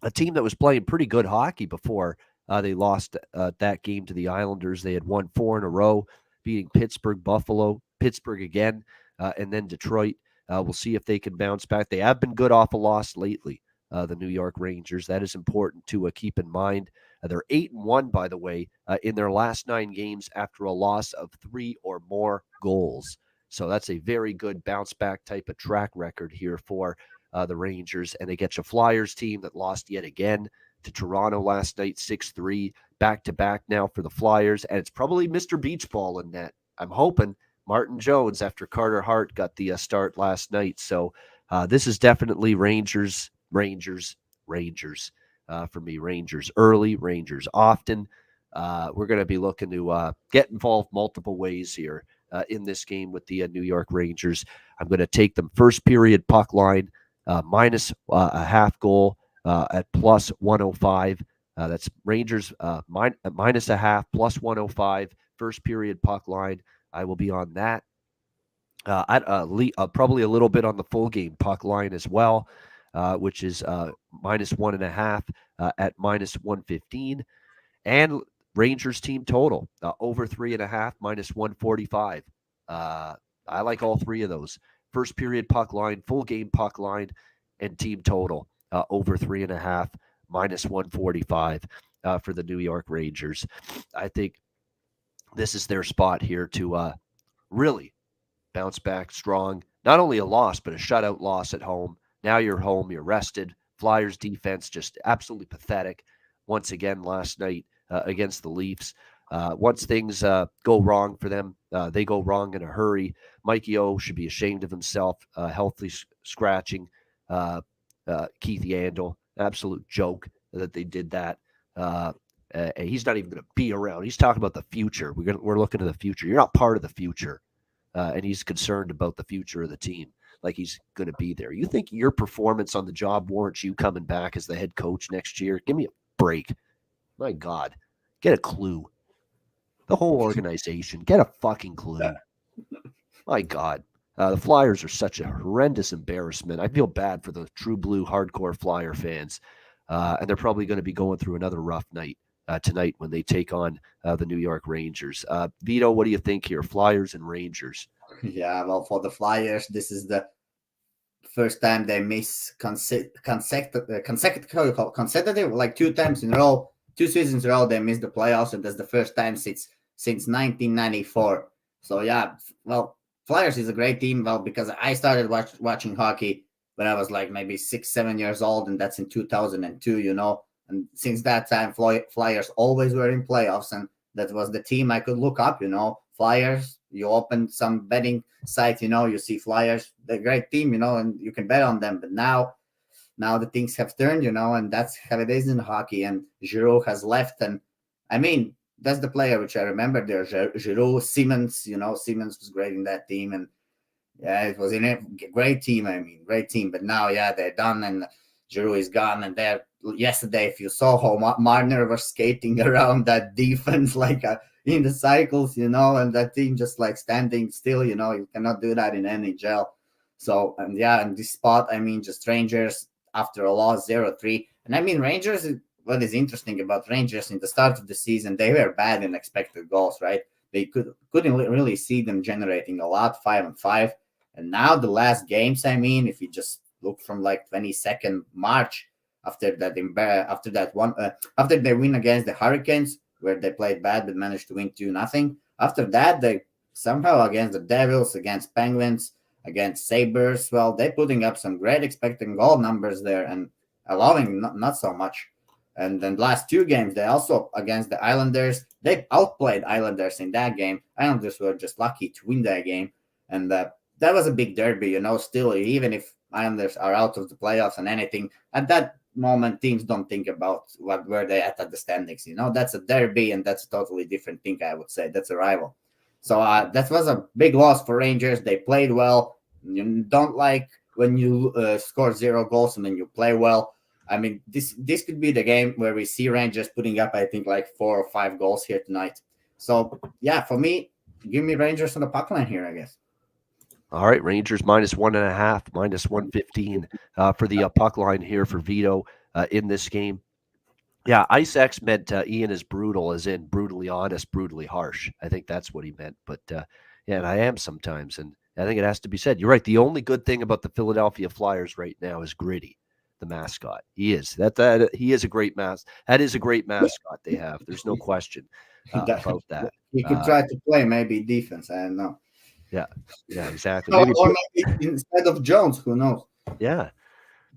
A team that was playing pretty good hockey before they lost that game to the Islanders. They had won 4 in a row, beating Pittsburgh, Buffalo, Pittsburgh again, and then Detroit. We'll see if they can bounce back. They have been good off a loss lately, the New York Rangers. That is important to keep in mind. They're 8-1, by the way, in their last 9 games after a loss of 3 or more goals. So that's a very good bounce back type of track record here for the Rangers. And they get you Flyers team that lost yet again to Toronto last night, 6-3, back-to-back now for the Flyers. And it's probably Mr. Beach Ball in net. I'm hoping Martin Jones after Carter Hart got the start last night. So this is definitely Rangers for me. Rangers early, Rangers often. We're going to be looking to get involved multiple ways here in this game with the New York Rangers. I'm going to take them first period puck line, minus a half goal at plus 105. That's Rangers minus a half, plus 105, first period puck line. I will be on that. Probably a little bit on the full game puck line as well, which is minus 1.5 at minus 115. And Rangers team total, over 3.5, minus 145. I like all 3 of those. First period puck line, full game puck line, and team total, over 3.5, minus 145 for the New York Rangers. I think this is their spot here to really bounce back strong. Not only a loss, but a shutout loss at home. Now you're home, you're rested. Flyers defense just absolutely pathetic once again last night against the Leafs. Once things go wrong for them, they go wrong in a hurry. Mikey O should be ashamed of himself, healthy scratching Keith Yandel. Absolute joke that they did that. He's not even going to be around. He's talking about the future. We're looking to the future. You're not part of the future. And he's concerned about the future of the team, like he's going to be there. You think your performance on the job warrants you coming back as the head coach next year? Give me a break. My God. Get a clue. The whole organization. Get a fucking clue. My God. The Flyers are such a horrendous embarrassment. I feel bad for the true blue hardcore Flyer fans. And they're probably going to be going through another rough night tonight when they take on the New York Rangers. Vito, what do you think here? Flyers and Rangers. Yeah, well, for the Flyers, this is the first time they miss consecutive, like 2 times in a row, 2 seasons in a row, they missed the playoffs, and that's the first time since 1994. So yeah, well, Flyers is a great team. Well, because I started watching hockey when I was like maybe 6-7 years old, and that's in 2002, and since that time, Flyers always were in playoffs, and that was the team I could look up, Flyers, you open some betting site, you see Flyers, they're a great team, and you can bet on them. But now the things have turned, and that's how it is in hockey. And Giroux has left, and I mean, that's the player which I remember there. Giroux, Simmons, Simmons was great in that team, and yeah, it was a great team. Great team. But now, yeah, they're done, and Giroux is gone. And yesterday, if you saw how Marner was skating around that defense, like in the cycles, and that team just like standing still, you cannot do that in NHL. So, and yeah, in this spot, just Rangers after a loss 0-3. And Rangers, what is interesting about Rangers in the start of the season, they were bad in expected goals, right? They couldn't really see them generating a lot, 5-5. And now the last games, if you just look from like 22nd March, after they win against the Hurricanes, where they played bad but managed to win 2-0. After that, they somehow against the Devils, against Penguins, against Sabres, well, they're putting up some great expected goal numbers there and allowing not so much. And then last 2 games, they also against the Islanders, they outplayed Islanders in that game. Islanders were just lucky to win that game. And that was a big derby, still, even if Islanders are out of the playoffs and anything, at that moment, teams don't think about where they at the standings. That's a derby, and that's a totally different thing, I would say. That's a rival. So that was a big loss for Rangers. They played well. You don't like when you score 0 goals and then you play well. I mean, this could be the game where we see Rangers putting up, I think, like 4 or 5 goals here tonight. So, yeah, for me, give me Rangers on the puck line here, I guess. All right, Rangers -1.5, -115 for the puck line here for Vito in this game. Yeah, Ice X meant Ian is brutal, as in brutally honest, brutally harsh. I think that's what he meant. But yeah, and I am sometimes, and I think it has to be said. You're right. The only good thing about the Philadelphia Flyers right now is Gritty, the mascot. He is that he is a great That is a great mascot they have. There's no question about that. He could try to play maybe defense. I don't know. Yeah, yeah, exactly. Or maybe instead of Jones, who knows? Yeah,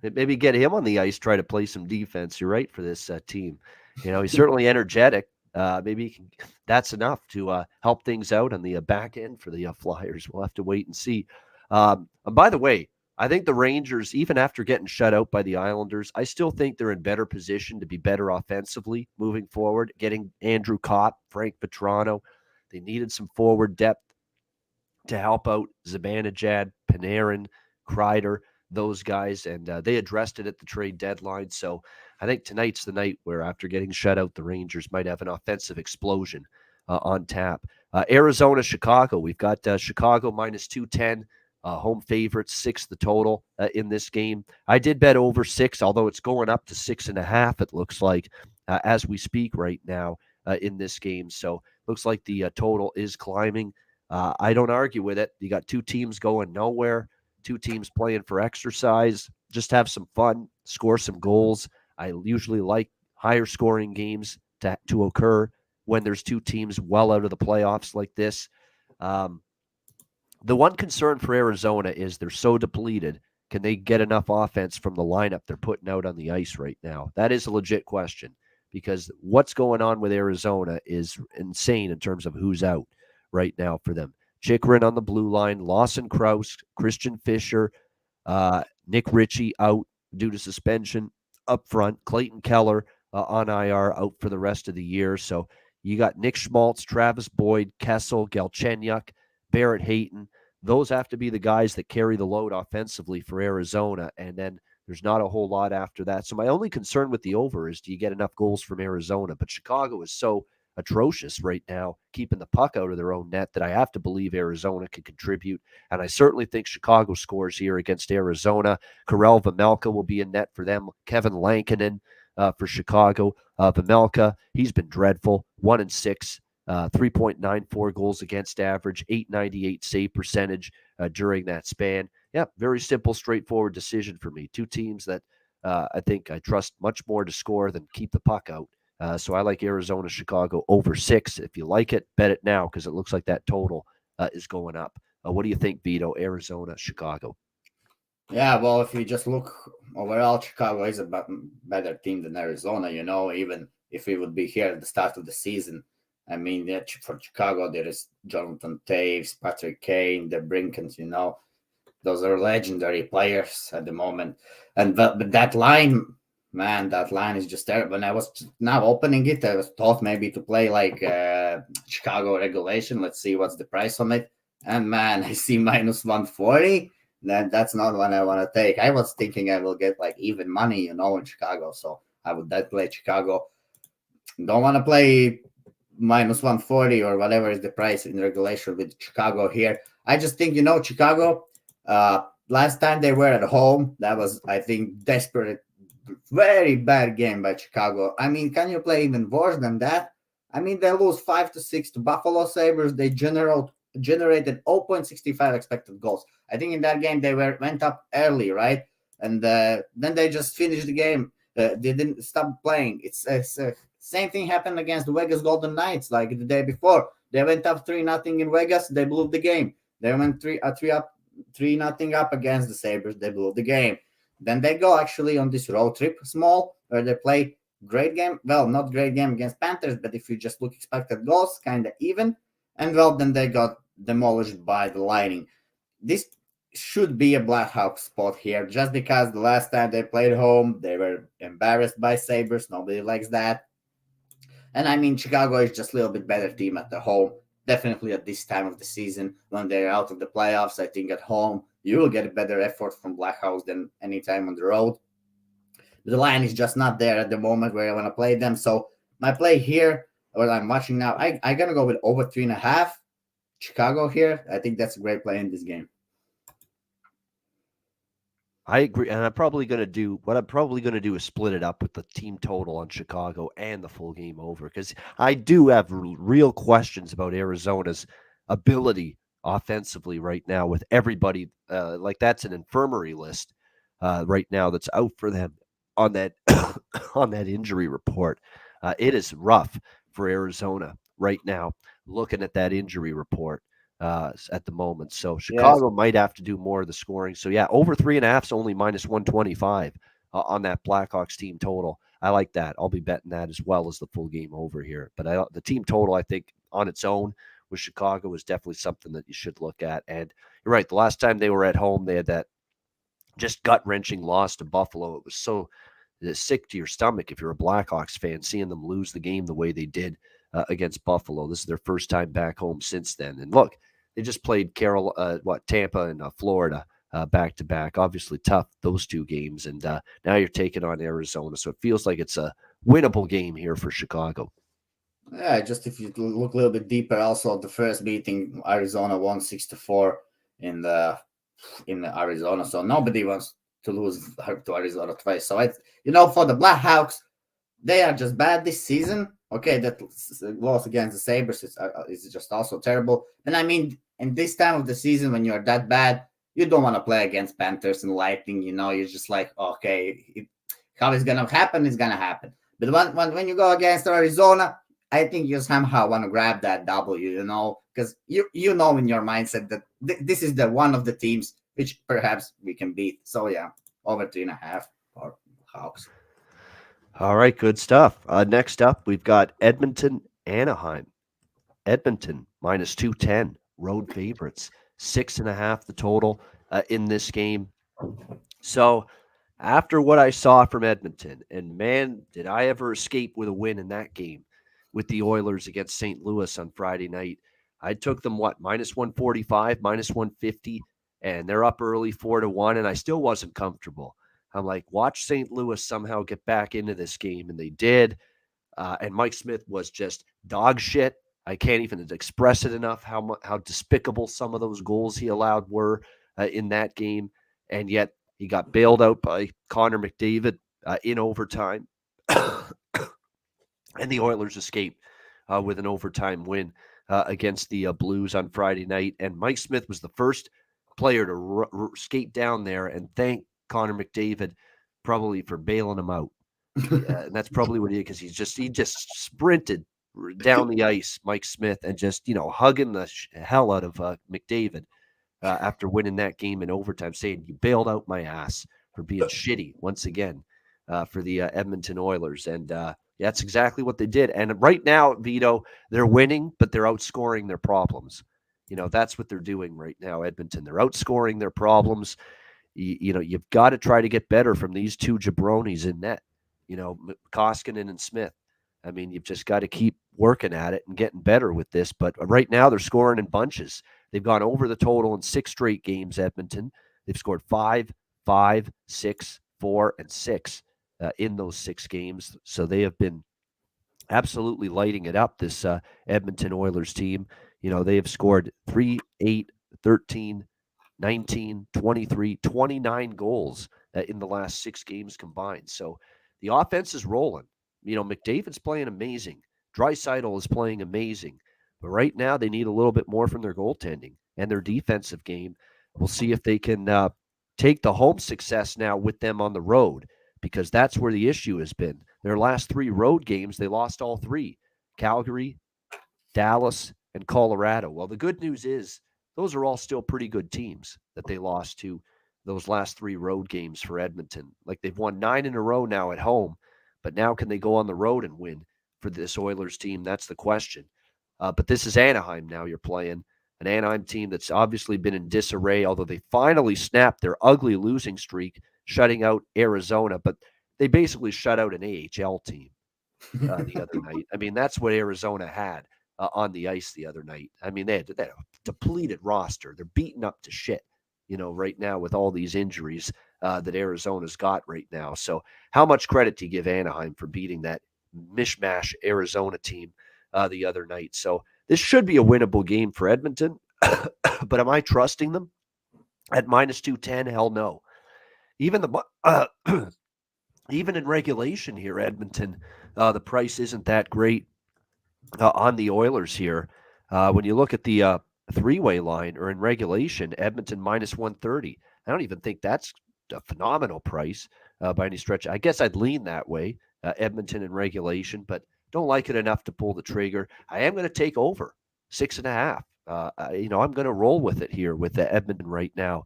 maybe get him on the ice, try to play some defense. You're right for this team. He's certainly energetic. Maybe he can, that's enough to help things out on the back end for the Flyers. We'll have to wait and see. And by the way, I think the Rangers, even after getting shut out by the Islanders, I still think they're in better position to be better offensively moving forward. Getting Andrew Kopp, Frank Petrano, they needed some forward depth to help out Zibanejad, Panarin, Kreider, those guys, and they addressed it at the trade deadline. So I think tonight's the night where, after getting shut out, the Rangers might have an offensive explosion on tap. Arizona, Chicago. We've got Chicago -210, home favorites, 6 the total in this game. I did bet over 6, although it's going up to 6.5, it looks like, as we speak right now in this game. So looks like the total is climbing. I don't argue with it. You got 2 teams going nowhere, 2 teams playing for exercise. Just have some fun, score some goals. I usually like higher scoring games to occur when there's 2 teams well out of the playoffs like this. The one concern for Arizona is they're so depleted. Can they get enough offense from the lineup they're putting out on the ice right now? That is a legit question, because what's going on with Arizona is insane in terms of who's out right now for them. Chikrin on the blue line, Lawson Krause, Christian Fisher, Nick Ritchie out due to suspension up front, Clayton Keller on IR out for the rest of the year. So you got Nick Schmaltz, Travis Boyd, Kessel, Galchenyuk, Barrett Hayton. Those have to be the guys that carry the load offensively for Arizona, and then there's not a whole lot after that. So my only concern with the over is, do you get enough goals from Arizona? But Chicago is so atrocious right now, keeping the puck out of their own net, that I have to believe Arizona can contribute. And I certainly think Chicago scores here against Arizona. Karel Vejmelka will be in net for them. Kevin Lankinen for Chicago. Vejmelka, he's been dreadful. 1-6, 3.94 goals against average, 898 save percentage during that span. Yeah, very simple, straightforward decision for me. 2 teams that I think I trust much more to score than keep the puck out. So I like Arizona, Chicago over 6. If you like it, bet it now, because it looks like that total is going up. What do you think, Vito? Arizona, Chicago? Yeah, well, if you just look overall, Chicago is a better team than Arizona, even if we would be here at the start of the season. I mean, for Chicago, there is Jonathan Taves, Patrick Kane, the Brinkens, those are legendary players at the moment. But that line, man, that line is just terrible. When I was now opening it, I was thought maybe to play like Chicago regulation. Let's see what's the price on it. And man, I see -140. That's not what I want to take. I was thinking I will get like even money, in Chicago. So I would play Chicago. Don't want to play -140 or whatever is the price in regulation with Chicago here. I just think, Chicago, last time they were at home, that was, I think, desperate, very bad game by Chicago. I mean, can you play even worse than that? I mean, they lose 5-6 to Buffalo Sabres. They generated 0.65 expected goals. I think in that game they went up early, right? And then they just finished the game. They didn't stop playing. It's same thing happened against the Vegas Golden Knights, like the day before. They went up 3-0 in Vegas. They blew the game. They went 3-0 up against the Sabres. They blew the game. Then they go actually on this road trip, small, where they play great game. Well, not great game against Panthers, but if you just look expected goals, kind of even. And well, then they got demolished by the Lightning. This should be a Blackhawks spot here, just because the last time they played home, they were embarrassed by Sabres. Nobody likes that. And I mean, Chicago is just a little bit better team at the home. definitely at this time of the season when they're out of the playoffs. I think at home you will get a better effort from Blackhawks than any time on the road. The line is just not there at the moment where I want to play them. So my play here, what I'm watching now, I gotta go with over 3.5. Chicago here. I think that's a great play in this game. I agree, and I'm probably going to do is split it up with the team total on Chicago and the full game over, because I do have real questions about Arizona's ability offensively right now with everybody. Like that's an infirmary list right now that's out for them on that on that injury report. It is rough for Arizona right now. Looking at that injury report at the moment. So Yes. Chicago might have to do more of the scoring. So yeah, over 3.5 is only minus 125 on that Blackhawks team total. I like that. I'll be betting that as well as the full game over here. But the team total, I think, on its own with Chicago is definitely something that you should look at. And you're right. The last time they were at home, they had that just gut wrenching loss to Buffalo. It was so sick to your stomach if you're a Blackhawks fan, seeing them lose the game the way they did against Buffalo. This is their first time back home since then. And look, they just played Tampa and Florida back to back. Obviously tough, those two games. And now you're taking on Arizona. So it feels like it's a winnable game here for Chicago. Yeah, just if you look a little bit deeper, also the first meeting, Arizona won 6-4 in the Arizona. So nobody wants to lose to Arizona twice. So for the Blackhawks, they are just bad this season. Okay, that loss against the Sabres is just also terrible. And I mean, in this time of the season, when you're that bad, you don't want to play against Panthers and Lightning. You're just like, okay, how it's gonna happen is gonna happen. But when you go against Arizona, I think you somehow want to grab that W. Because you know in your mindset that this is the one of the teams which perhaps we can beat. So yeah, over 3.5 for Hawks. All right, good stuff. Next up, we've got Edmonton, Anaheim. Edmonton minus 210, road favorites, 6.5 the total in this game. So after what I saw from Edmonton, and man, did I ever escape with a win in that game with the Oilers against St. Louis on Friday night. I took them minus 145, minus 150, and they're up early 4-1, and I still wasn't comfortable. I'm like, watch St. Louis somehow get back into this game, and they did. And Mike Smith was just dog shit. I can't even express it enough how despicable some of those goals he allowed were in that game. And yet he got bailed out by Connor McDavid in overtime. And the Oilers escaped with an overtime win against the Blues on Friday night. And Mike Smith was the first player to skate down there and thank Connor McDavid probably for bailing him out. And that's probably what he did, because he just sprinted down the ice, Mike Smith, and just hugging the hell out of McDavid after winning that game in overtime, saying, "You bailed out my ass for being shitty once again for the Edmonton Oilers." And that's exactly what they did. And right now, Vito, they're winning, but they're outscoring their problems. That's what they're doing right now, Edmonton. They're outscoring their problems. You've got to try to get better from these two jabronis in net. Koskinen and Smith. I mean, you've just got to keep working at it and getting better with this. But right now, they're scoring in bunches. They've gone over the total in 6 straight games, Edmonton. They've scored 5, 5, 6, 4, and 6 in those 6 games. So they have been absolutely lighting it up, this Edmonton Oilers team. They have scored 3, 8, 13, 19, 23, 29 goals in the last 6 games combined. So the offense is rolling. McDavid's playing amazing. Draisaitl is playing amazing. But right now, they need a little bit more from their goaltending and their defensive game. We'll see if they can take the home success now with them on the road, because that's where the issue has been. Their last 3 road games, they lost all 3. Calgary, Dallas, and Colorado. Well, the good news is those are all still pretty good teams that they lost to those last 3 road games for Edmonton. Like, they've won 9 in a row now at home, but now can they go on the road and win for this Oilers team? That's the question. But this is Anaheim now you're playing, an Anaheim team that's obviously been in disarray, although they finally snapped their ugly losing streak, shutting out Arizona, but they basically shut out an AHL team the other night. I mean, that's what Arizona had. on the ice the other night. I mean, they had a depleted roster. They're beaten up to shit, right now with all these injuries that Arizona's got right now. So how much credit do you give Anaheim for beating that mishmash Arizona team the other night? So this should be a winnable game for Edmonton, but am I trusting them at minus 210? Hell no. Even even in regulation here, Edmonton, the price isn't that great on the Oilers here. When you look at the three-way line or in regulation, Edmonton minus 130. I don't even think that's a phenomenal price by any stretch. I guess I'd lean that way, Edmonton in regulation, but don't like it enough to pull the trigger. I am going to take over 6.5. I'm going to roll with it here with the Edmonton right now.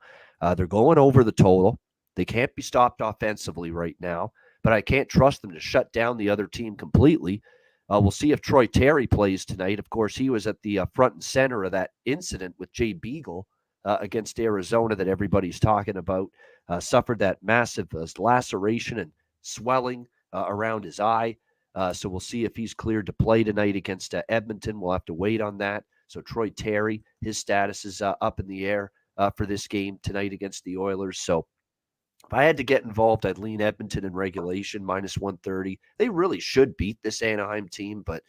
They're going over the total. They can't be stopped offensively right now, but I can't trust them to shut down the other team completely. We'll see if Troy Terry plays tonight. Of course, he was at the front and center of that incident with Jay Beagle against Arizona that everybody's talking about. Suffered that massive laceration and swelling around his eye. So we'll see if he's cleared to play tonight against Edmonton. We'll have to wait on that. So Troy Terry, his status is up in the air for this game tonight against the Oilers. So if I had to get involved, I'd lean Edmonton in regulation, minus 130. They really should beat this Anaheim team, but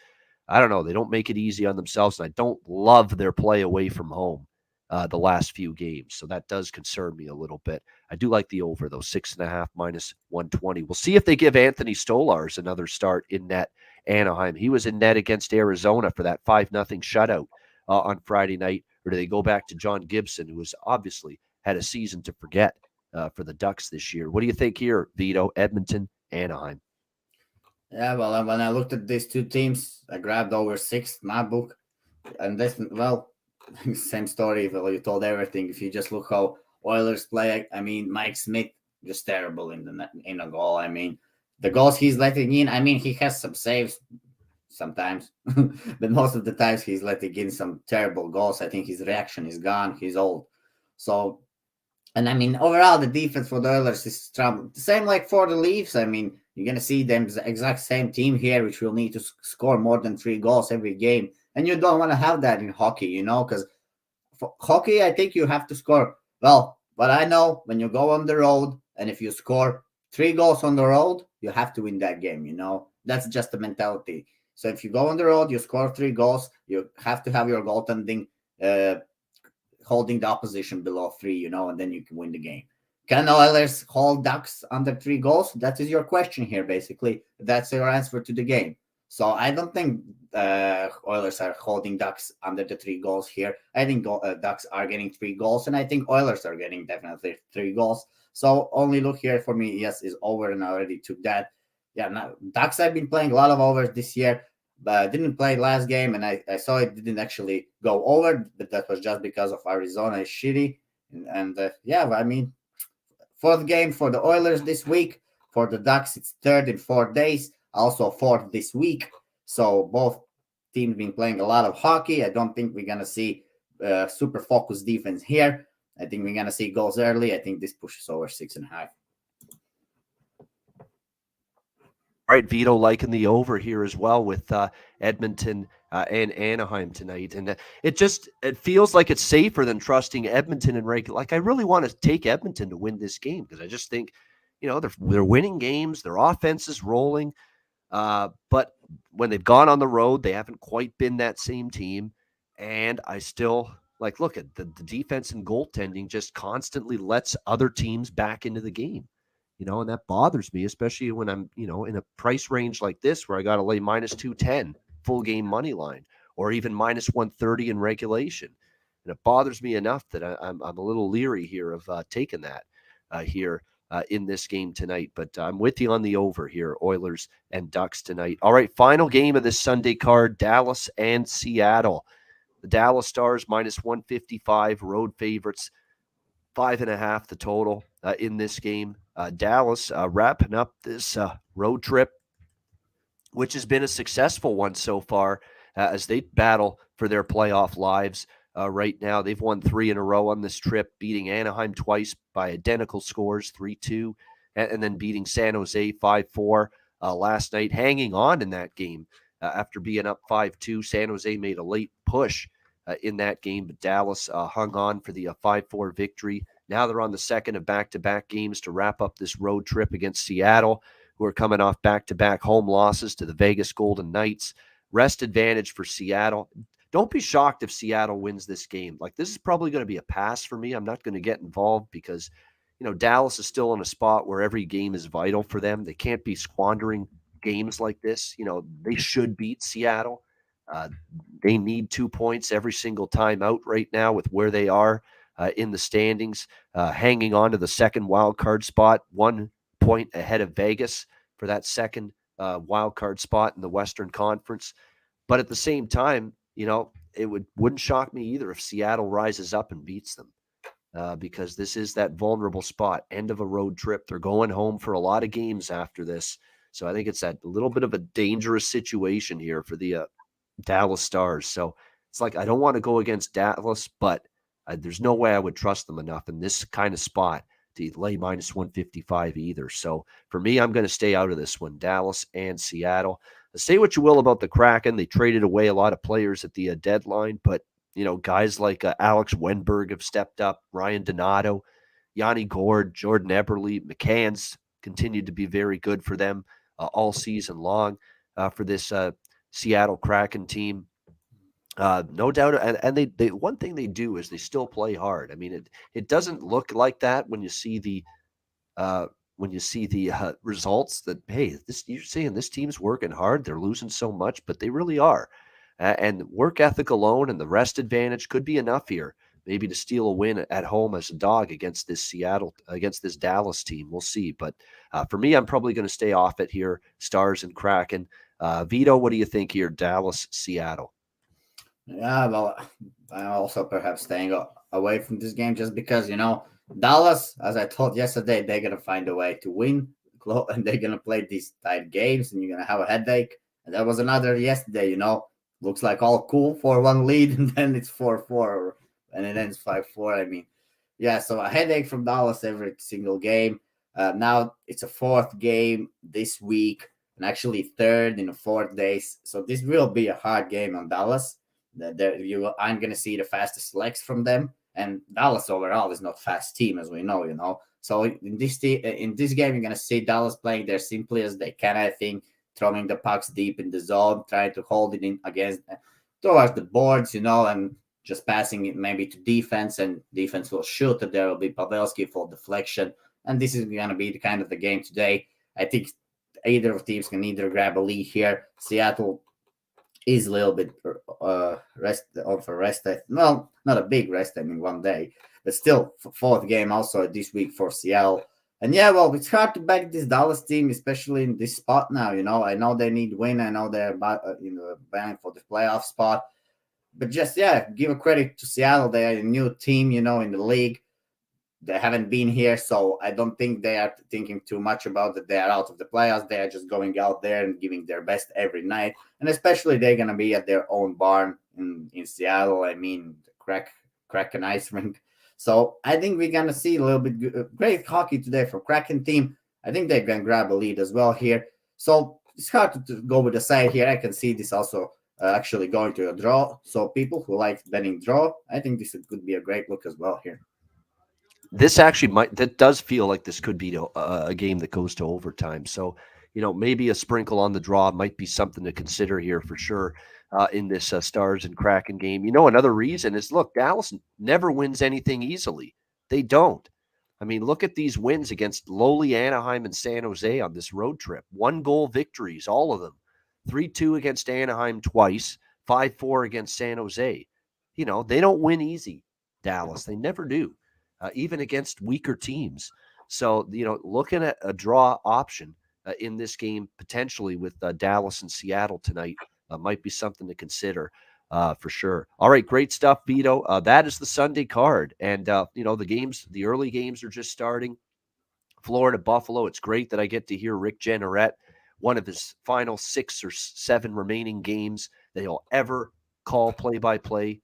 I don't know. They don't make it easy on themselves, and I don't love their play away from home the last few games. So that does concern me a little bit. I do like the over, though, 6.5 minus 120. We'll see if they give Anthony Stolarz another start in net Anaheim. He was in net against Arizona for that 5-0 shutout on Friday night, or do they go back to John Gibson, who has obviously had a season to forget for the Ducks this year? What do you think here, Vito? Edmonton, Anaheim. Yeah, well, when I looked at these two teams, I grabbed over 6, my book, and this, well, same story. Well, you told everything. If you just look how Oilers play, I mean, Mike Smith just terrible in a goal. I mean, the goals he's letting in. I mean, he has some saves sometimes, but most of the times he's letting in some terrible goals. I think his reaction is gone. He's old, so. And I mean, overall, the defense for the Oilers is trouble. The same like for the Leafs. I mean, you're going to see them the exact same team here, which will need to score more than 3 goals every game. And you don't want to have that in hockey, because for hockey, I think you have to score. Well, but I know when you go on the road and if you score 3 goals on the road, you have to win that game, That's just the mentality. So if you go on the road, you score 3 goals, you have to have your goaltending holding the opposition below 3, and then you can win the game. Can Oilers hold Ducks under 3 goals? That is your question here, basically. That's your answer to the game. So I don't think Oilers are holding Ducks under the 3 goals here. I think Ducks are getting 3 goals, and I think Oilers are getting definitely 3 goals. So only look here for me, yes, is over, and I already took that. Yeah, now Ducks have been playing a lot of overs this year. But didn't play last game, and I saw it didn't actually go over, but that was just because of Arizona is shitty. And I mean, 4th game for the Oilers this week. For the Ducks, it's 3rd in 4 days, also 4th this week. So both teams been playing a lot of hockey. I don't think we're going to see super focused defense here. I think we're going to see goals early. I think this pushes over 6.5. All right, Vito liking the over here as well with Edmonton and Anaheim tonight. And it feels like it's safer than trusting Edmonton in regular. Like, I really want to take Edmonton to win this game because I just think, they're winning games. Their offense is rolling. But when they've gone on the road, they haven't quite been that same team. And I still look at the defense and goaltending just constantly lets other teams back into the game. And that bothers me, especially when I'm, in a price range like this where I got to lay minus 210 full game money line or even minus 130 in regulation. And it bothers me enough that I'm a little leery here of taking that here in this game tonight. But I'm with you on the over here, Oilers and Ducks tonight. All right, final game of this Sunday card, Dallas and Seattle. The Dallas Stars minus 155, road favorites. 5.5 the total in this game. Dallas wrapping up this road trip, which has been a successful one so far as they battle for their playoff lives. Right now, they've won 3 in a row on this trip, beating Anaheim twice by identical scores, 3-2, and then beating San Jose 5-4 last night, hanging on in that game after being up 5-2. San Jose made a late push in that game, but Dallas hung on for the 5-4 victory. Now they're on the second of back-to-back games to wrap up this road trip against Seattle, who are coming off back-to-back home losses to the Vegas Golden Knights. Rest advantage for Seattle. Don't be shocked if Seattle wins this game. Like, this is probably going to be a pass for me. I'm not going to get involved because, Dallas is still in a spot where every game is vital for them. They can't be squandering games like this. They should beat Seattle. They need 2 points every single time out right now with where they are in the standings, hanging on to the second wild card spot, 1 point ahead of Vegas for that second wild card spot in the Western Conference. But at the same time, it wouldn't shock me either if Seattle rises up and beats them. Because this is that vulnerable spot, end of a road trip. They're going home for a lot of games after this. So I think it's that little bit of a dangerous situation here for the Dallas Stars. So it's like, I don't want to go against Dallas, but there's no way I would trust them enough in this kind of spot to lay minus 155 either. So for me, I'm going to stay out of this one, Dallas and Seattle. Say what you will about the Kraken. They traded away a lot of players at the deadline, but guys like Alex Wenberg have stepped up, Ryan Donato, Yanni Gord, Jordan Eberle, McCann's continued to be very good for them all season long for this Seattle Kraken team. No doubt. And they one thing they do is they still play hard. I mean, it doesn't look like that when you see the results that, hey, you're saying this team's working hard. They're losing so much, but they really are. And work ethic alone and the rest advantage could be enough here, maybe to steal a win at home as a dog against this Dallas team. We'll see. But for me, I'm probably going to stay off it here. Stars and Kraken. Vito, what do you think here? Dallas, Seattle. Yeah, well, I'm also perhaps staying away from this game just because, Dallas, as I told yesterday, they're going to find a way to win, and they're going to play these tight games, and you're going to have a headache. And that was another yesterday, looks like all cool, 4-1 lead, and then it's 4-4, and it ends 5-4. I mean, yeah, so a headache from Dallas every single game. Now it's a fourth game this week, and actually third in the 4 days. So this will be a hard game on Dallas. You aren't going to see the fastest legs from them. And Dallas overall is not a fast team, as we know, So in this game, you're going to see Dallas playing there simply as they can, I think, throwing the pucks deep in the zone, trying to hold it in towards the boards, and just passing it maybe to defense, and defense will shoot. And there will be Pavelski for deflection. And this is going to be the kind of the game today. I think either of teams can either grab a lead here. Seattle is a little bit rest. Well, not a big rest, 1 day, but still fourth game also this week for Seattle. And yeah, well, it's hard to back this Dallas team, especially in this spot now. I know they need to win. I know they're bound for the playoff spot, but just give a credit to Seattle. They are a new team, in the league. They haven't been here, so I don't think they are thinking too much about that they are out of the playoffs. They are just going out there and giving their best every night. And especially they're going to be at their own barn in Seattle. The Kraken ice rink. So I think we're going to see a little bit great hockey today for Kraken team. I think they can grab a lead as well here. So it's hard to go with the side here. I can see this also actually going to a draw. So people who like betting draw, I think this could be a great look as well here. This actually that does feel like this could be a game that goes to overtime. So, maybe a sprinkle on the draw might be something to consider here for sure in this Stars and Kraken game. Another reason is, look, Dallas never wins anything easily. They don't. I mean, look at these wins against lowly Anaheim and San Jose on this road trip. 1-goal victories, all of them. 3-2 against Anaheim twice, 5-4 against San Jose. They don't win easy, Dallas. They never do. Even against weaker teams. So, looking at a draw option in this game, potentially with Dallas and Seattle tonight, might be something to consider for sure. All right, great stuff, Vito. That is the Sunday card. And, the early games are just starting. Florida, Buffalo. It's great that I get to hear Rick Jenneret, one of his final 6 or 7 remaining games that he'll ever call play-by-play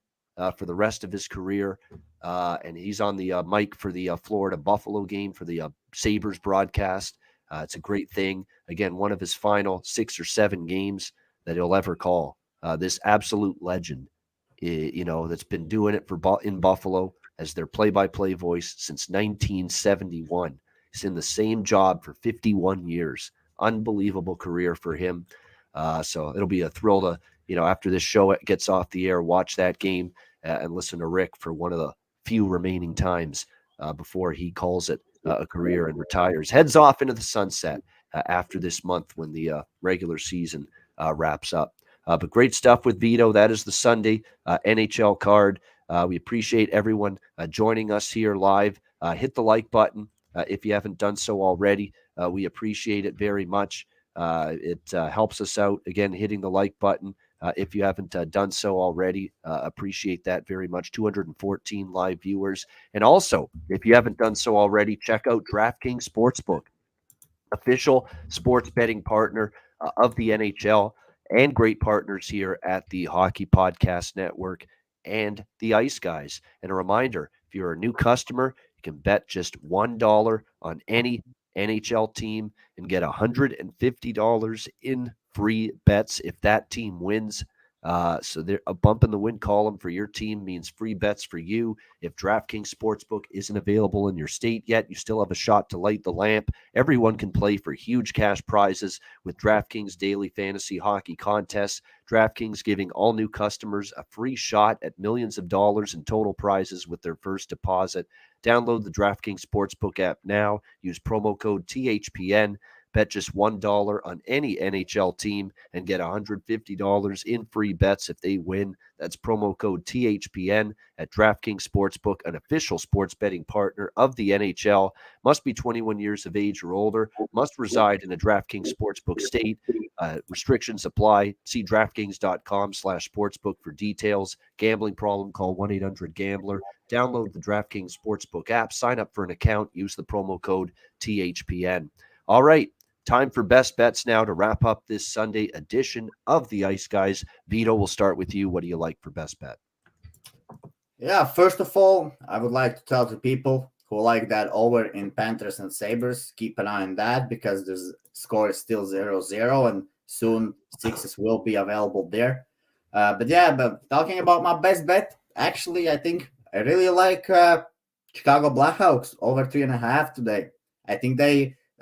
for the rest of his career. And he's on the mic for the Florida Buffalo game for the Sabres broadcast. It's a great thing. Again, one of his final 6 or 7 games that he'll ever call. This absolute legend, that's been doing it in Buffalo as their play-by-play voice since 1971. He's in the same job for 51 years. Unbelievable career for him. So it'll be a thrill to, after this show gets off the air, watch that game and listen to Rick for one of the few remaining times before he calls it a career and retires. Heads off into the sunset after this month when the regular season wraps up. But great stuff with Vito. That is the Sunday NHL card. We appreciate everyone joining us here live. Hit the like button if you haven't done so already. We appreciate it very much. It helps us out. Again, hitting the like button if you haven't done so already. Appreciate that very much. 214 live viewers. And also, if you haven't done so already, check out DraftKings Sportsbook, official sports betting partner of the NHL, and great partners here at the Hockey Podcast Network and the Ice Guys. And a reminder, if you're a new customer, you can bet just $1 on any NHL team and get $150 in free bets if that team wins. So a bump in the win column for your team means free bets for you. If DraftKings Sportsbook isn't available in your state yet, you still have a shot to light the lamp. Everyone can play for huge cash prizes with DraftKings daily fantasy hockey contests. DraftKings giving all new customers a free shot at millions of dollars in total prizes with their first deposit. Download the DraftKings Sportsbook app now. Use promo code THPN. Bet just $1 on any NHL team and get $150 in free bets if they win. That's promo code THPN at DraftKings Sportsbook, an official sports betting partner of the NHL. Must be 21 years of age or older. Must reside in a DraftKings Sportsbook state. Restrictions apply. See DraftKings.com/sportsbook for details. Gambling problem, call 1-800-GAMBLER. Download the DraftKings Sportsbook app. Sign up for an account. Use the promo code THPN. All right. Time for best bets now to wrap up this Sunday edition of the Ice Guys. Vito, we'll start with you. What do you like for best bet? Yeah, first of all, I would like to tell the people who like that over in Panthers and Sabres, keep an eye on that because the score is still 0-0 and soon sixes will be available there. But talking about my best bet, actually, I think I really like Chicago Blackhawks over 3.5 today. I think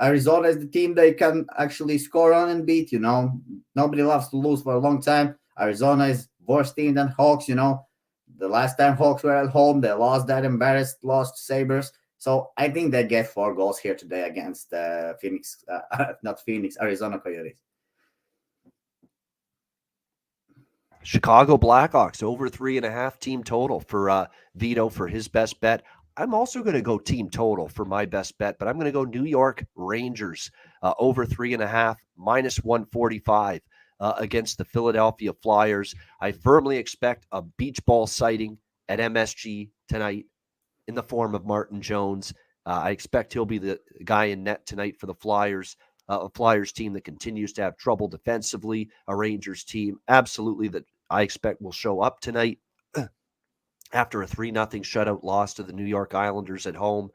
Arizona is the team they can actually score on and beat. Nobody loves to lose for a long time. Arizona is worse team than Hawks. The last time Hawks were at home, they lost that embarrassed loss to Sabres. So I think they get 4 goals here today against Arizona Coyotes. Chicago Blackhawks over 3.5 team total for Vito for his best bet. I'm also going to go team total for my best bet, but I'm going to go New York Rangers over 3.5 minus 145 against the Philadelphia Flyers. I firmly expect a beach ball sighting at MSG tonight in the form of Martin Jones. I expect he'll be the guy in net tonight for the Flyers. A Flyers team that continues to have trouble defensively. A Rangers team absolutely that I expect will show up tonight after a 3-0 shutout loss to the New York Islanders at home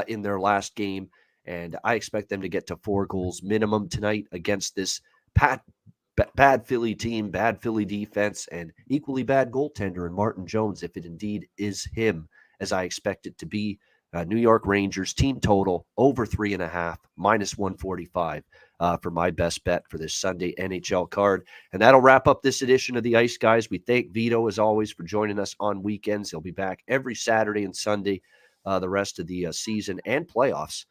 in their last game. And I expect them to get to 4 goals minimum tonight against this bad Philly team, bad Philly defense, and equally bad goaltender in Martin Jones, if it indeed is him, as I expect it to be. New York Rangers team total over 3.5 minus 145 for my best bet for this Sunday NHL card. And that'll wrap up this edition of the Ice Guys. We thank Vito, as always, for joining us on weekends. He'll be back every Saturday and Sunday the rest of the season and playoffs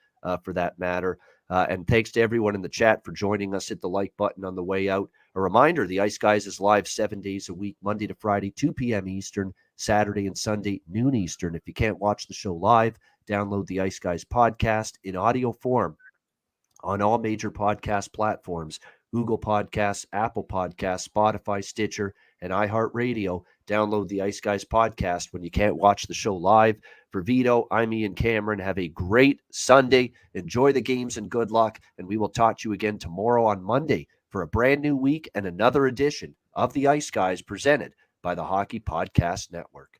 for that matter. And thanks to everyone in the chat for joining us. Hit the like button on the way out. A reminder, the Ice Guys is live 7 days a week, Monday to Friday, 2 p.m. Eastern, Saturday and Sunday, noon Eastern. If you can't watch the show live, download the Ice Guys podcast in audio form on all major podcast platforms, Google Podcasts, Apple Podcasts, Spotify, Stitcher, and iHeartRadio. Download the Ice Guys podcast when you can't watch the show live. For Vito, I'm Ian Cameron. Have a great Sunday. Enjoy the games and good luck. And we will talk to you again tomorrow on Monday for a brand new week and another edition of the Ice Guys presented by the Hockey Podcast Network.